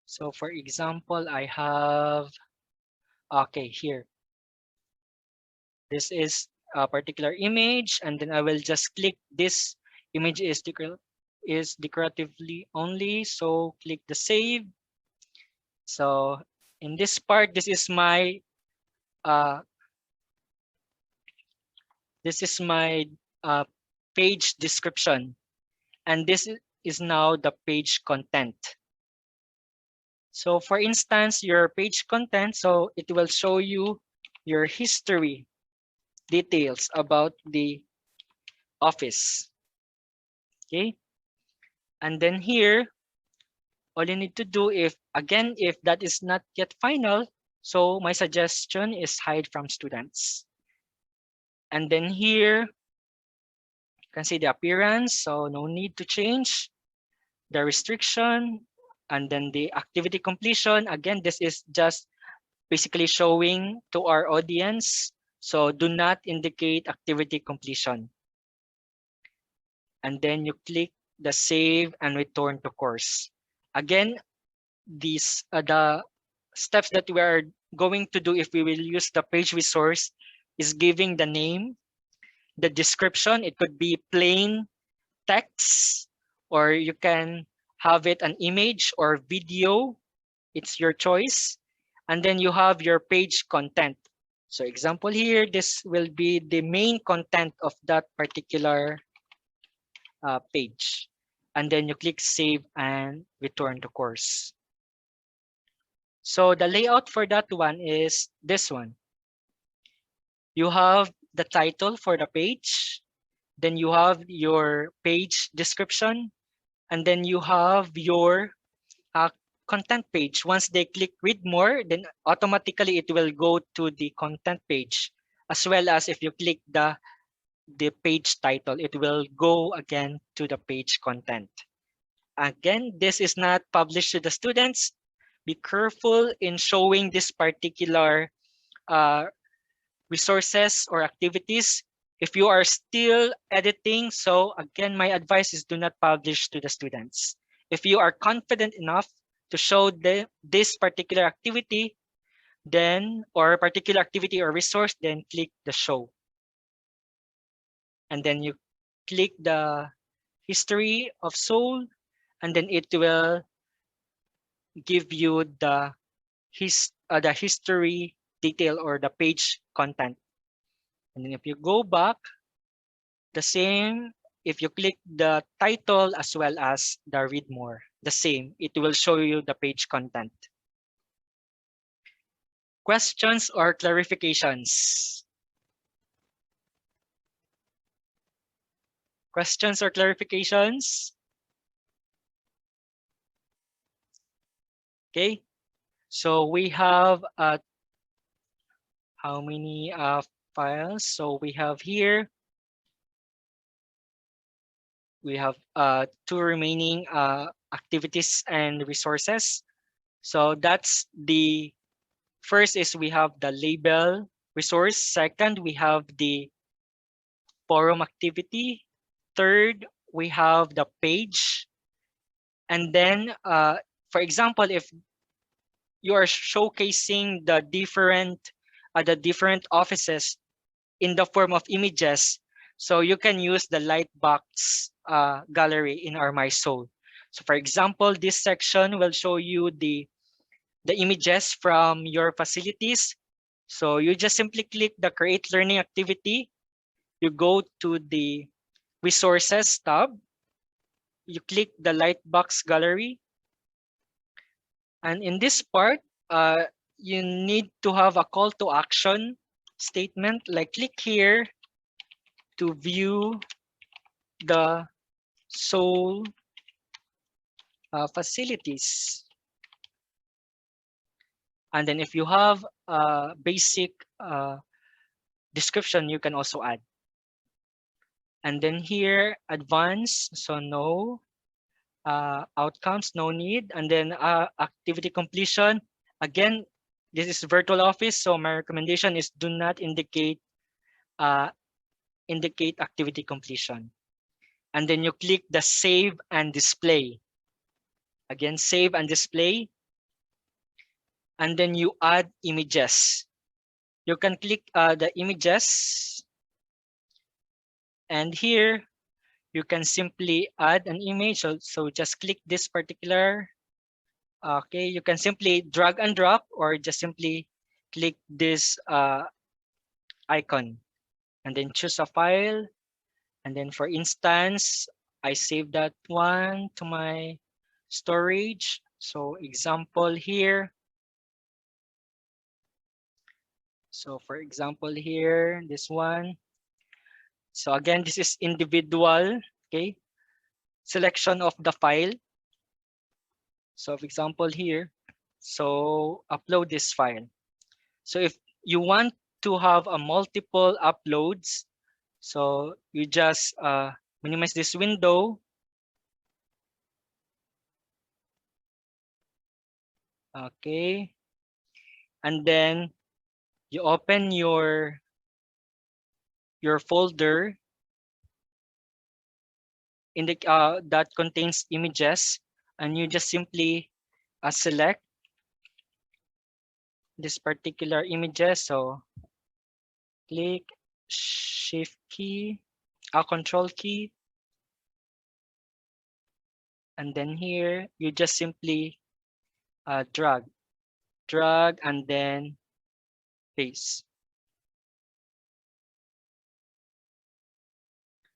So for example, I have, okay, here. This is a particular image, and then I will just click this image is decoratively only. So click the save. So in this part, this is my uh, page description, and this is now the page content. So for instance, your page content, so it will show you your history details about the office. Okay. And then here, all you need to do, if that is not yet final, so my suggestion is hide from students. And then here, you can see the appearance, so no need to change. The restriction, and then the activity completion. Again, this is just basically showing to our audience, so do not indicate activity completion. And then you click the save and return to course. Again, these the steps that we are going to do if we will use the page resource is giving the name, the description. It could be plain text, or you can have it an image or video. It's your choice. And then you have your page content. So example here, this will be the main content of that particular page. And then you click save and return to course. So the layout for that one is this one. You have the title for the page, then you have your page description, and then you have your uh, content page. Once they click read more, then automatically it will go to the content page, as well as if you click the page title, it will go again to the page content. Again, this is not published to the students. Be careful in showing this particular uh, resources or activities if you are still editing. So again, my advice is do not publish to the students. If you are confident enough to show this particular activity, then or particular activity or resource, then click the show. And then you click the history of soul, and then it will give you the history detail or the page content. And then if you go back, the same, if you click the title as well as the read more, the same, it will show you the page content. Questions or clarifications? Questions or clarifications? Okay, so we have how many files? So we have here, we have 2 remaining activities and resources. So that's the first is we have the label resource. Second, we have the forum activity. Third, we have the page. And then, for example, if you are showcasing the different offices in the form of images, so you can use the Lightbox gallery in our mySOUL. So for example, this section will show you the images from your facilities. So you just simply click the create learning activity. You go to the resources tab. You click the Lightbox gallery. And in this part, you need to have a call to action statement, like click here to view the soul facilities. And then if you have a basic description, you can also add. And then here, advance, so no. Outcomes, no need. And then activity completion. Again, this is virtual office, so my recommendation is do not indicate activity completion. And then you click the save and display. Again, save and display. And then you add images. You can click the images. And here, you can simply add an image. So just click this particular. Okay, you can simply drag and drop or just simply click this icon and then choose a file. And then for instance, I save that one to my storage. So example here. So for example here, this one. So again, this is individual, okay, selection of the file. So for example here, so upload this file. So if you want to have a multiple uploads, so you just minimize this window. Okay. And then you open your folder in the that contains images, and you just simply select this particular images. So click shift key, control key, and then here you just simply drag, and then paste.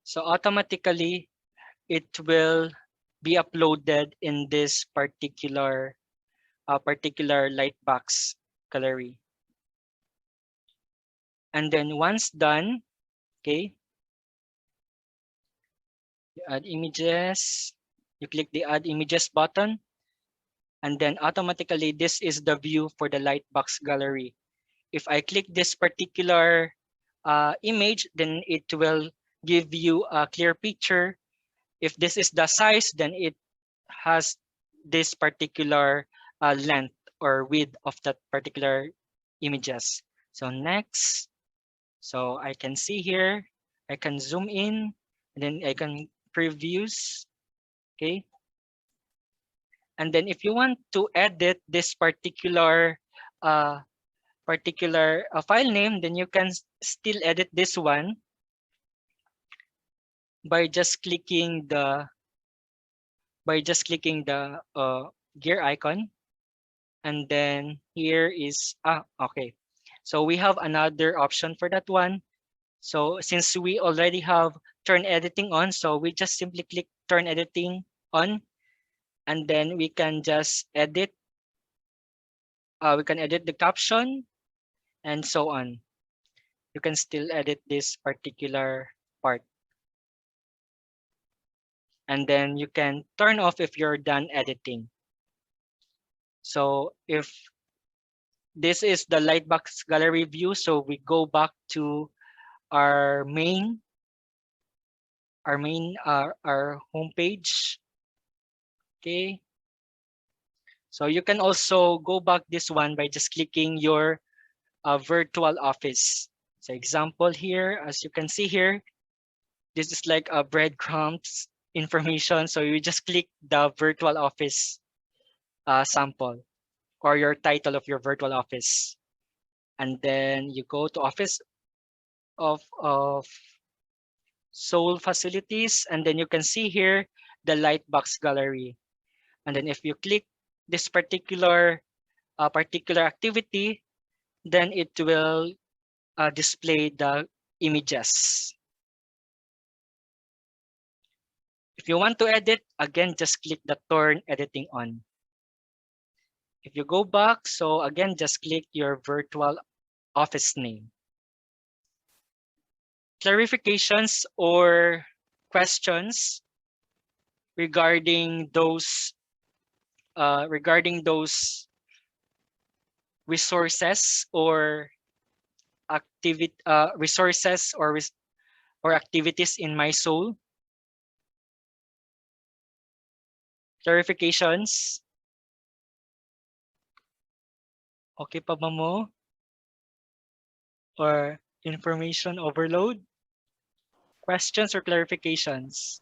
So automatically it will be uploaded in this particular Lightbox gallery. And then once done, okay, you add images, you click the add images button, and then automatically this is the view for the Lightbox gallery. If I click this particular image, then it will give you a clear picture. If this is the size, then it has this particular length or width of that particular images. So next, so I can see here, I can zoom in, and then I can previews, okay? And then if you want to edit this particular file name, then you can still edit this one by just clicking the gear icon. And then here is okay, so we have another option for that one. So since we already have turn editing on, so we just simply click turn editing on, and then we can just edit. We can edit the caption and so on. You can still edit this particular part, and then you can turn off if you're done editing. So if this is the Lightbox gallery view, so we go back to our home page. Okay, so you can also go back this one by just clicking your virtual office. So example here, as you can see here, this is like a breadcrumbs information. So you just click the virtual office sample or your title of your virtual office, and then you go to office of Soul facilities, and then you can see here the Lightbox gallery. And then if you click this particular activity, then it will display the images. If you want to edit, again, just click the turn editing on. If you go back, so again, just click your virtual office name. Clarifications or questions regarding those resources or activities in mySOUL? Clarifications? Okay pa ba mo? Or information overload? Questions or clarifications?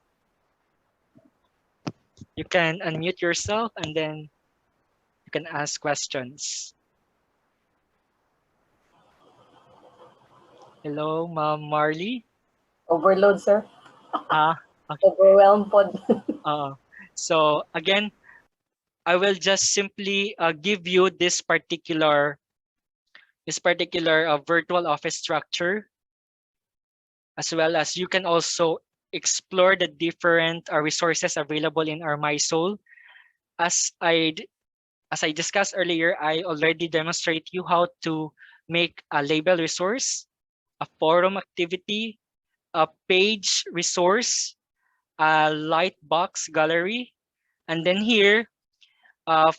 You can unmute yourself and then you can ask questions. Hello, Ma'am Marley. Overload, sir. Okay. Overwhelmed pod. So again, I will just simply give you this particular virtual office structure, as well as you can also explore the different resources available in our mySOUL. As I discussed earlier, I already demonstrate you how to make a label resource, a forum activity, a page resource, a Lightbox gallery, and then here, I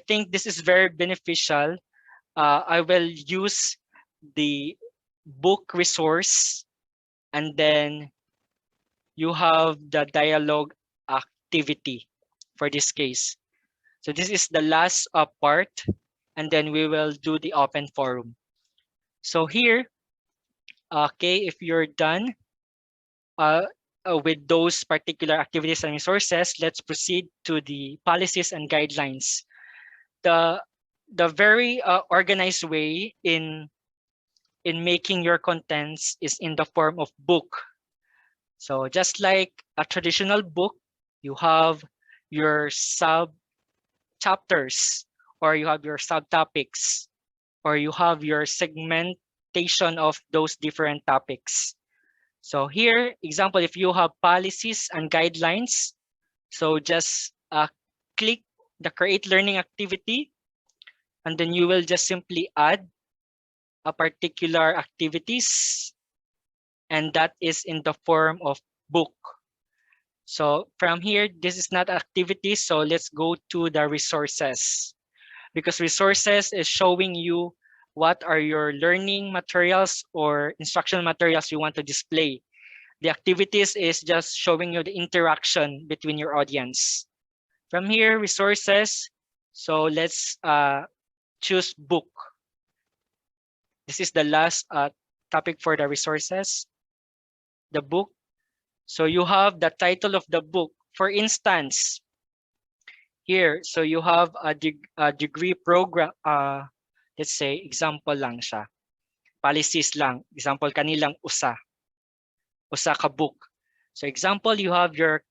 think this is very beneficial. I will use the book resource, and then you have the dialogue activity for this case. So this is the last part, and then we will do the open forum. So here, okay, if you're done with those particular activities and resources, let's proceed to the policies and guidelines. The very organized way in making your contents is in the form of book. So just like a traditional book, you have your sub chapters, or you have your subtopics, or you have your segmentation of those different topics. So here, example, if you have policies and guidelines, so just click the create learning activity, and then you will just simply add a particular activities, and that is in the form of book. So from here, this is not activity, so let's go to the resources, because resources is showing you what are your learning materials or instructional materials you want to display. The activities is just showing you the interaction between your audience. From here, resources, so let's choose book. This is the last topic for the resources, the book. So you have the title of the book. For instance, here, so you have a degree program, let's say, example lang siya. Policies lang. Example, kanilang usa ka book. So example, you have your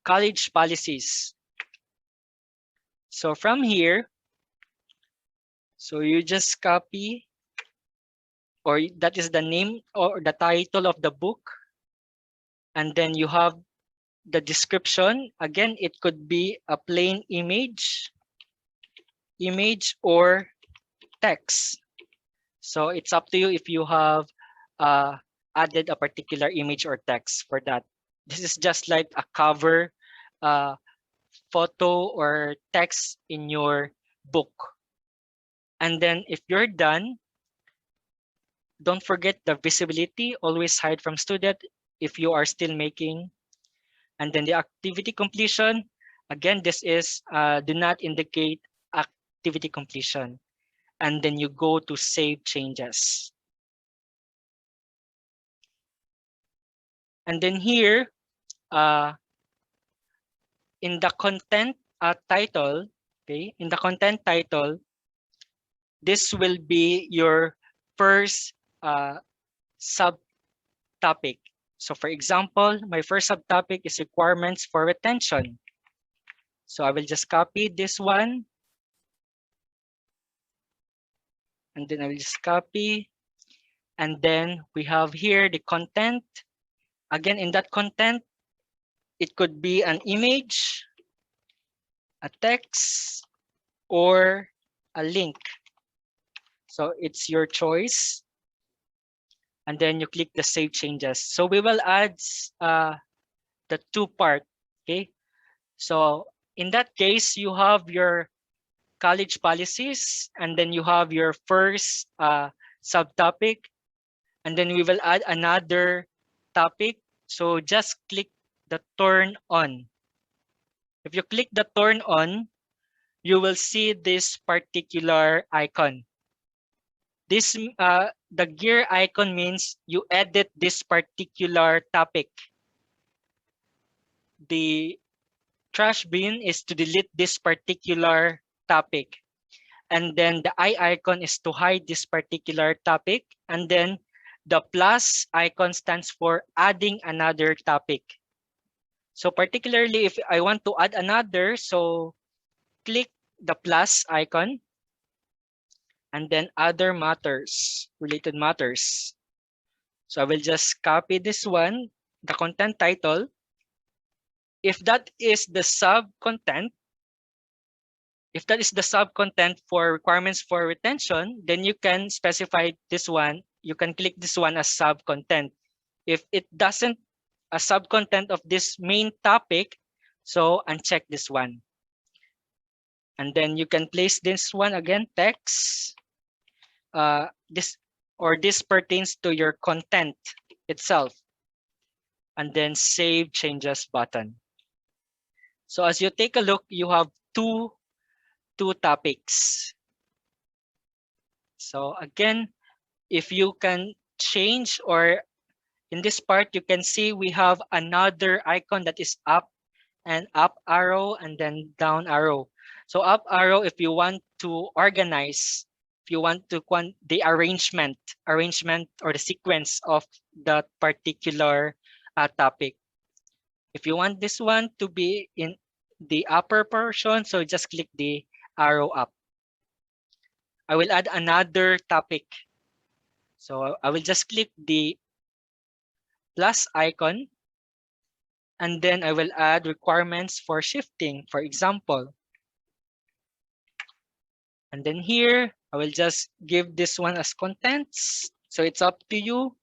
college policies. So from here, so you just copy, or that is the name or the title of the book. And then you have the description. Again, it could be a plain image or text. So it's up to you if you have added a particular image or text for that. This is just like a cover photo or text in your book. And then if you're done, don't forget the visibility. Always hide from student if you are still making. And then the activity completion. Again, this is do not indicate activity completion. And then you go to save changes. And then here, in the content title, okay, in the content title, this will be your first subtopic. So for example, my first subtopic is requirements for retention. So I will just copy this one. And then I will just copy. And then we have here the content. Again, in that content, it could be an image, a text, or a link. So it's your choice. And then you click the save changes. So we will add the two part, okay? So in that case, you have your college policies, and then you have your first subtopic, and then we will add another topic. So just click the turn on. If you click the turn on, you will see this particular icon. This the gear icon means you edit this particular topic. The trash bin is to delete this particular topic. And then the eye icon is to hide this particular topic. And then the plus icon stands for adding another topic. So particularly if I want to add another, so click the plus icon and then other matters, related matters. So I will just copy this one, the content title. If that is the sub-content, for requirements for retention, then you can specify this one. You can click this one as sub-content. If it doesn't a sub-content of this main topic, so uncheck this one. And then you can place this one again, text. This pertains to your content itself. And then save changes button. So as you take a look, you have two topics. So again, if you can change, or in this part, you can see we have another icon that is up and up arrow and then down arrow. So up arrow, if you want to organize, if you want to the arrangement or the sequence of that particular topic. If you want this one to be in the upper portion, so just click the arrow up. I will add another topic. So I will just click the plus icon, and then I will add requirements for shifting, for example. And then here, I will just give this one as contents. So it's up to you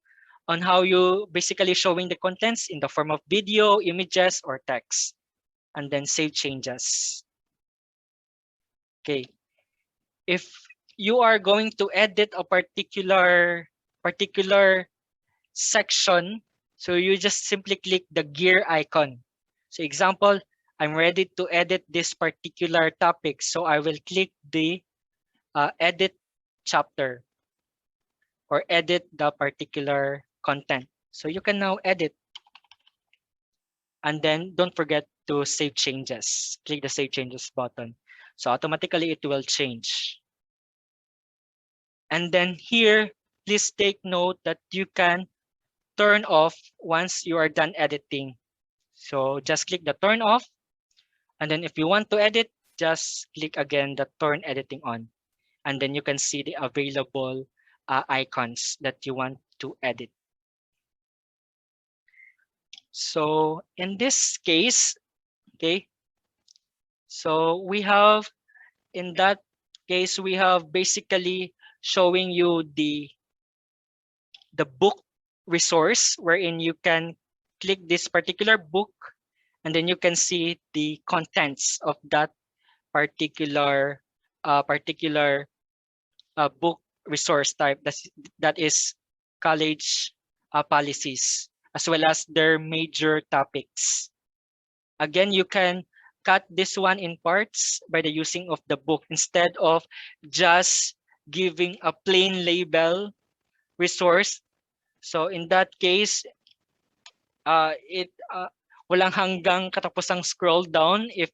on how you basically showing the contents in the form of video, images, or text. And then save changes. Okay. If you are going to edit a particular section, so you just simply click the gear icon. So example, I'm ready to edit this particular topic. So I will click the edit chapter or edit the particular content. So you can now edit. And then don't forget to save changes. Click the save changes button. So automatically it will change. And then here, please take note that you can turn off once you are done editing. So just click the turn off. And then if you want to edit, just click again the turn editing on. And then you can see the available icons that you want to edit. So in this case, okay, so we have, in that case, we have basically showing you the book resource wherein you can click this particular book and then you can see the contents of that particular book resource type, that is college policies, as well as their major topics. Again, you can cut this one in parts by the using of the book instead of just giving a plain label resource. So in that case, walang hanggang katapusang scroll down if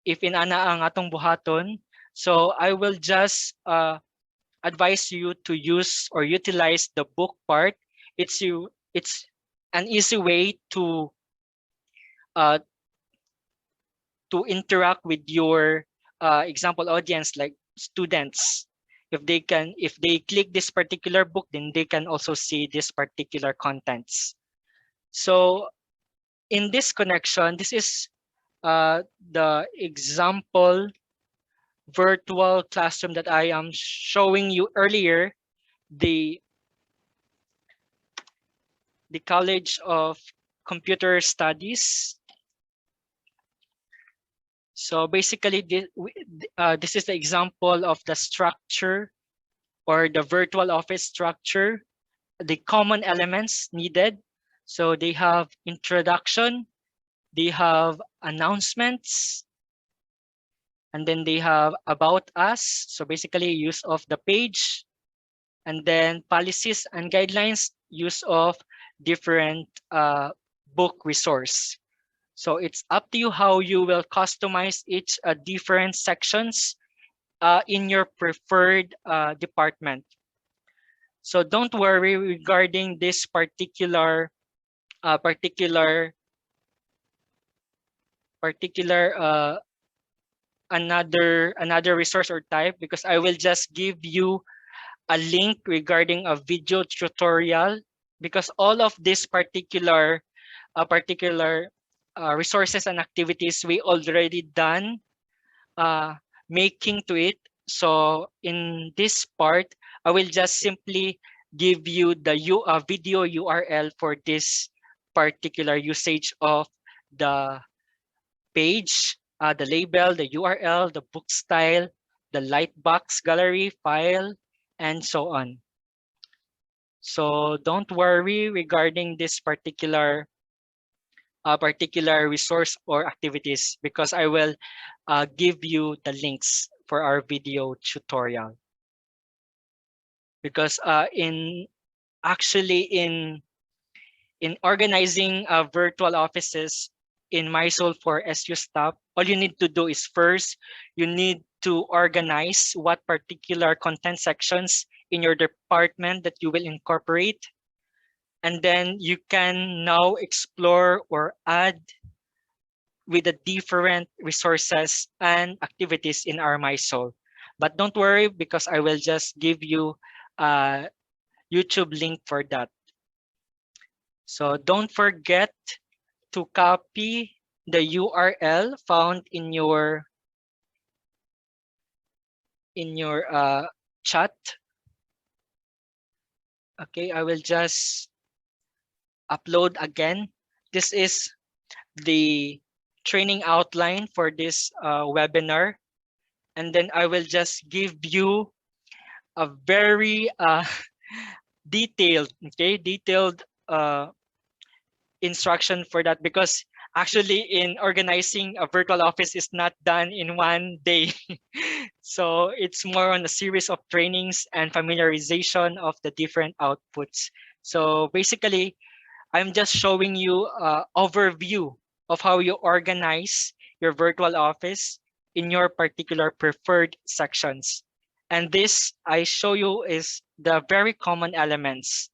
inana ang atong buhaton. So I will just advise you to use or utilize the book part. It's an easy way to interact with your example audience, like students. If they click this particular book, then they can also see this particular contents. So in this connection, this is the example virtual classroom that I am showing you earlier, the College of Computer Studies. So basically, this is the example of the structure or the virtual office structure, the common elements needed. So they have introduction, they have announcements, and then they have about us. So basically use of the page, and then policies and guidelines, use of different book resource. So it's up to you how you will customize each different sections in your preferred department. So don't worry regarding this particular another resource or type, because I will just give you a link regarding a video tutorial, because all of this particular resources and activities we already done making to it. So in this part, I will just simply give you the video URL for this particular usage of the page, the label, the URL, the book style, the lightbox gallery file, and so on. So don't worry regarding this particular resource or activities, because I will give you the links for our video tutorial. Because in organizing virtual offices in mySOUL for SU staff, all you need to do is first, you need to organize what particular content sections in your department that you will incorporate. And then you can now explore or add with the different resources and activities in our mySOUL. But don't worry, because I will just give you a YouTube link for that. So don't forget to copy the URL found in your chat. Okay, I will just upload again. This is the training outline for this webinar, and then I will just give you a very detailed instruction for that, because actually in organizing a virtual office is not done in one day. So it's more on a series of trainings and familiarization of the different outputs. So basically, I'm just showing you an overview of how you organize your virtual office in your particular preferred sections. And this I show you is the very common elements.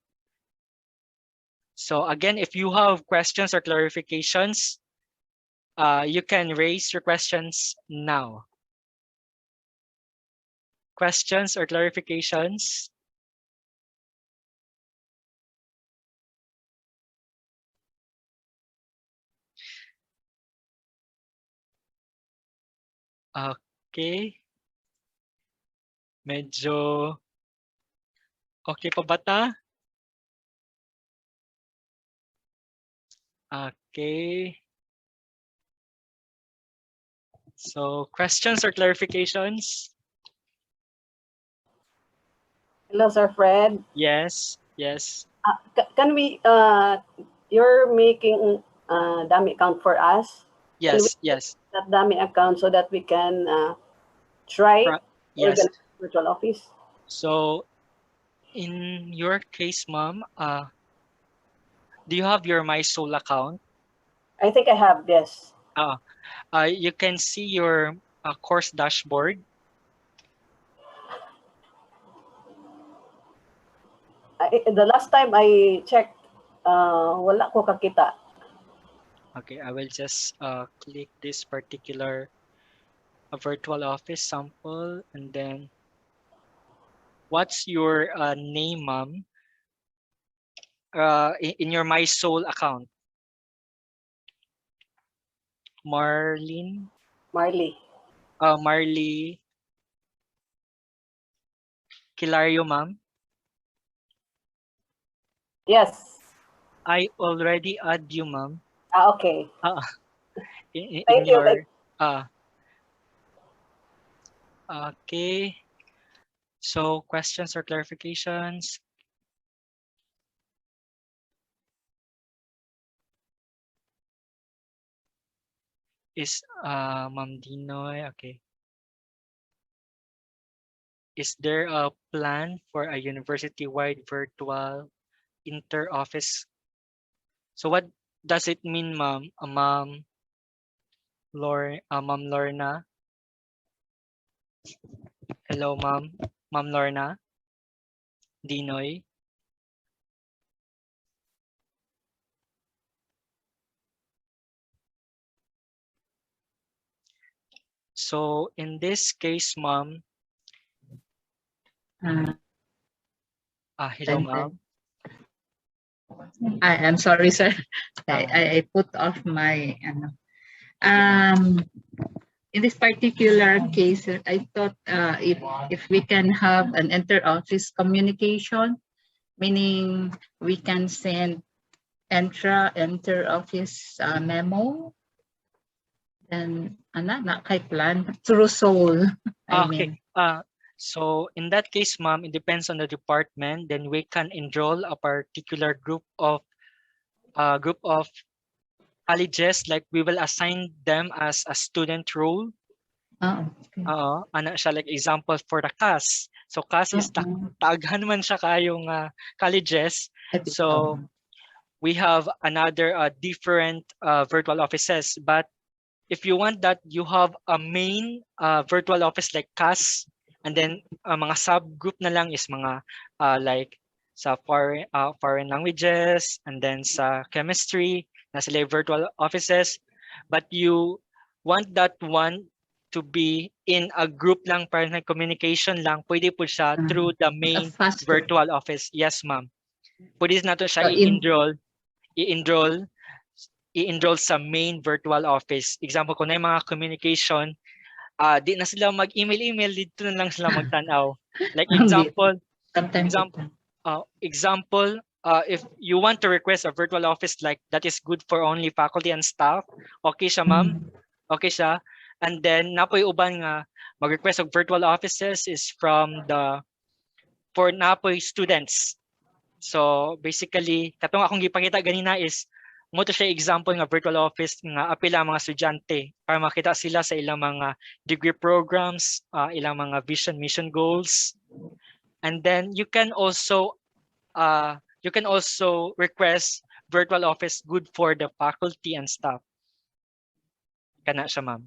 So again, if you have questions or clarifications, you can raise your questions now. Questions or clarifications? Okay. Medyo okay pa ba ta? Okay. So questions or clarifications? Hello, Sir Fred. Yes, yes. Can we, you're making dummy account for us? Can we Yes, yes. that dummy account so that we can try Yes. organize virtual office? So in your case, ma'am, do you have your mySOUL account? I think I have, yes. You can see your course dashboard. The last time I checked, wala ko kakita. Okay, I will just click this particular virtual office sample, and then what's your name, ma'am? In your mySOUL account. Marlene? Marley. Marley Kilario, ma'am. Yes. I already add you, ma'am. Okay. In Thank you. your okay. So questions or clarifications? Is Ma'am Dinoy, okay. Is there a plan for a university-wide virtual inter-office? So what does it mean, ma'am? Ma'am Lorna? Hello, ma'am. Ma'am Lorna? Dinoy? So in this case, ma'am, hello, ma'am. I'm sorry, sir. Ah. I put off my in this particular case, I thought if we can have an inter-office communication, meaning we can send inter-office memo, then na kay plan through SOUL. Okay. So in that case, ma'am, it depends on the department. Then we can enroll a particular group of colleges. Like we will assign them as a student role. Okay. Ana siya, like example for the CAS. So CAS is taaghan man siya kayong colleges. So we have another different virtual offices. But if you want that, you have a main virtual office like CAS, and then mga subgroup na lang is mga like sa foreign languages, and then sa chemistry, na sila yung virtual offices. But you want that one to be in a group lang, para na communication lang, pwede po siya through the main virtual office. Yes, ma'am. Pwede na to siya So i-enroll i-enroll i-enroll sa main virtual office. Example, kung na yung mga communication, di na sila mag-email, dito na lang sila magtanaw. Like example, if you want to request a virtual office like that is good for only faculty and staff, okay siya ma'am? Okay siya. And then napoy uban nga mag-request of virtual offices is for napoy students. So basically, katong akong gipakita ganina is mo to siya example nga virtual office nga apila mga estudyante para makita sila sa ilang mga degree programs, ilang mga vision mission goals. And then you can also request virtual office good for the faculty and staff. Kana siya ma'am.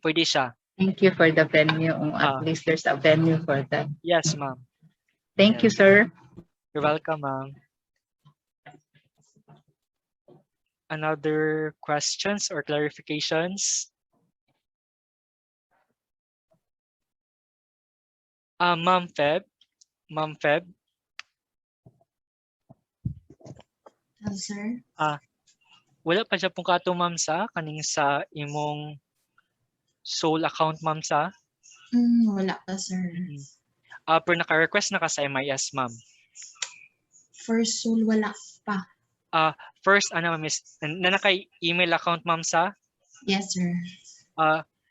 Pwede siya. Thank you for the venue. At least there's a venue for that. Yes, ma'am. Thank you, sir. You're welcome, ma'am. Another questions or clarifications? Ma'am Feb. Hello, sir. Wala pa siya pong kato, ma'am, sa kaning sa imong SOUL account, ma'am, sa? Wala pa, sir. Pero naka-request na ka sa MIS, ma'am. For SOUL, wala pa. First, miss, na naka-email account, ma'am, sa? Yes, sir.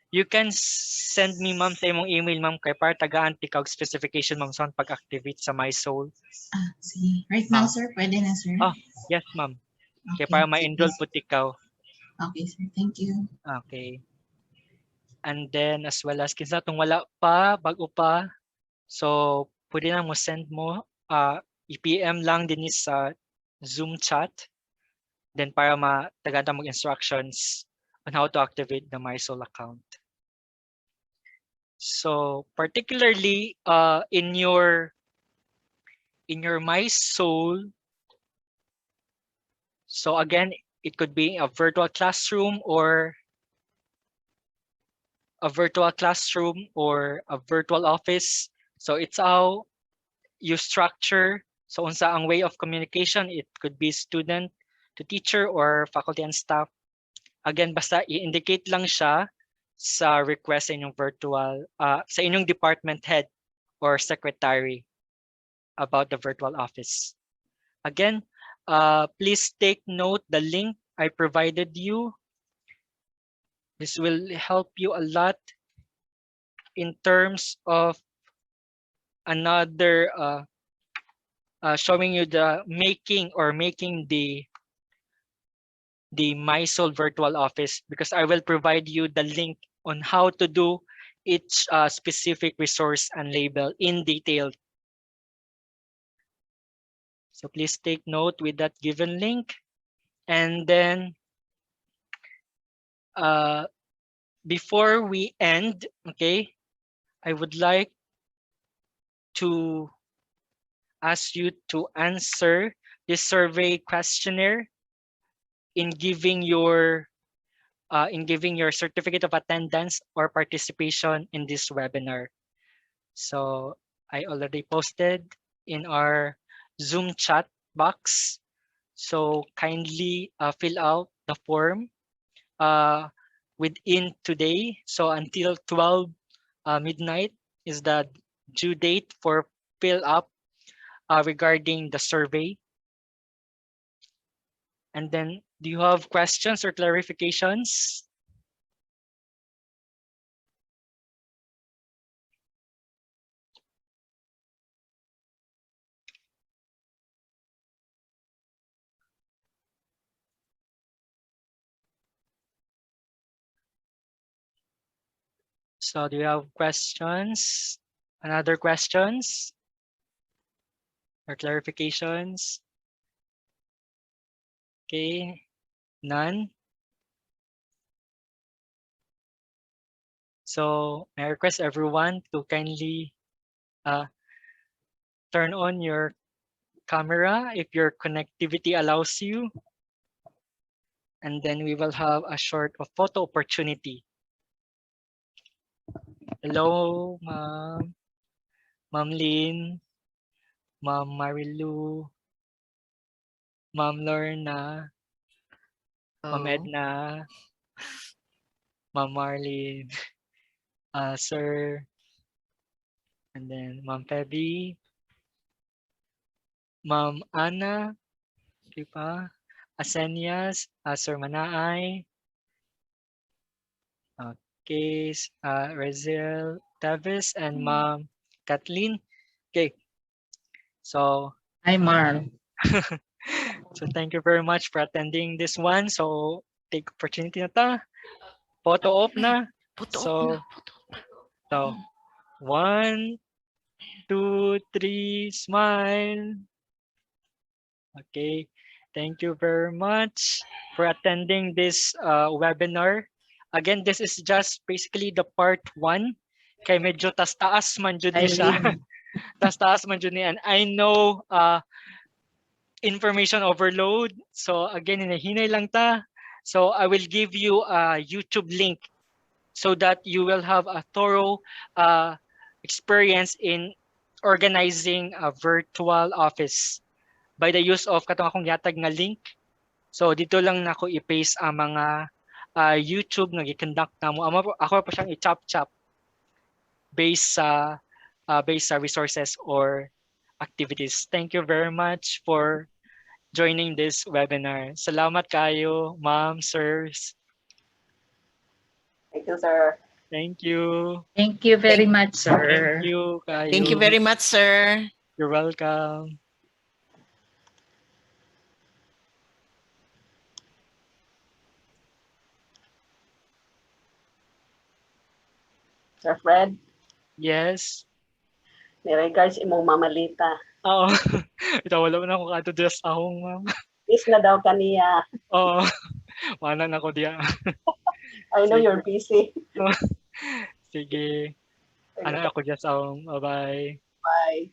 You can send me, ma'am, sa imong email, ma'am, kay para tagaan tikag specification, ma'am, sa pag-activate sa mySOUL. Sige. Right now, sir? Pwede na, sir? Yes, ma'am. Okay, Kaya para ma-enroll po tikaw. Okay, sir. Thank you. Okay. And then, as well as, kinsa itong wala pa, bago pa, so, pwede na mo send mo, i-PM lang din sa Zoom chat, then para mataganda mag-instructions on how to activate the mySOUL account. So, particularly in your mySOUL, so again, it could be a virtual classroom or a virtual office. So it's how you structure. So unsa ang way of communication, it could be student to teacher or faculty and staff. Again, basta i-indicate lang siya sa request sa inyong virtual, sa inyong department head or secretary about the virtual office. Again, please take note the link I provided you. This will help you a lot in terms of another showing you the making the mySOUL virtual office, because I will provide you the link on how to do each specific resource and label in detail. So please take note with that given link. And then before we end, okay, I would like to ask you to answer this survey questionnaire in giving your certificate of attendance or participation in this webinar. So I already posted in our Zoom chat box. So kindly fill out the form within today. So until 12 midnight is the due date for fill up regarding the survey. And then, do you have questions or clarifications? So do you have questions? Another questions or clarifications? Okay, none. So I request everyone to kindly turn on your camera if your connectivity allows you. And then we will have a short photo opportunity. Hello, Ma'am Lynn, Ma'am Marilu, Ma'am Lorna, Ma'am Oh. Edna, Ma'am Marlene, Sir, and then Ma'am Febby, Ma'am Anna, di ba? Asenias, Sir Manaay, okay, Rezel Davis, and Ma'am Kathleen. Okay, so Hi, Marl. so thank you very much for attending this one. So take opportunity na ta. Photo op na. Photo op So, na. so 1, 2, 3, smile. Okay. Thank you very much for attending this webinar. Again, this is just basically the part 1. Kay medyo tas-taas man jud ni siya. Eileen. Tas-taas man jud ni. And I know information overload. So again, hinahinay lang ta. So I will give you a YouTube link so that you will have a thorough experience in organizing a virtual office by the use of katong akong yatag nga link. So dito lang nako i-paste ang mga YouTube nga gi-conduct namo. Ako pa siyang i-chop-chop based sa resources or activities. Thank you very much for joining this webinar. Salamat kayo, ma'am, sirs. Thank you, sir. Thank you. Thank you very much, Thank sir. you kayo. Thank you very much, sir. You're welcome. Sir Fred, Yes. may regards imong mamalita. Oo. Ito, wala na ako ka-address akong, ma'am. Miss na daw kaniya. Oo. Mana na ko diya. I know Sige. you're busy. Sige. Ano ako just akong. Bye-bye. Bye.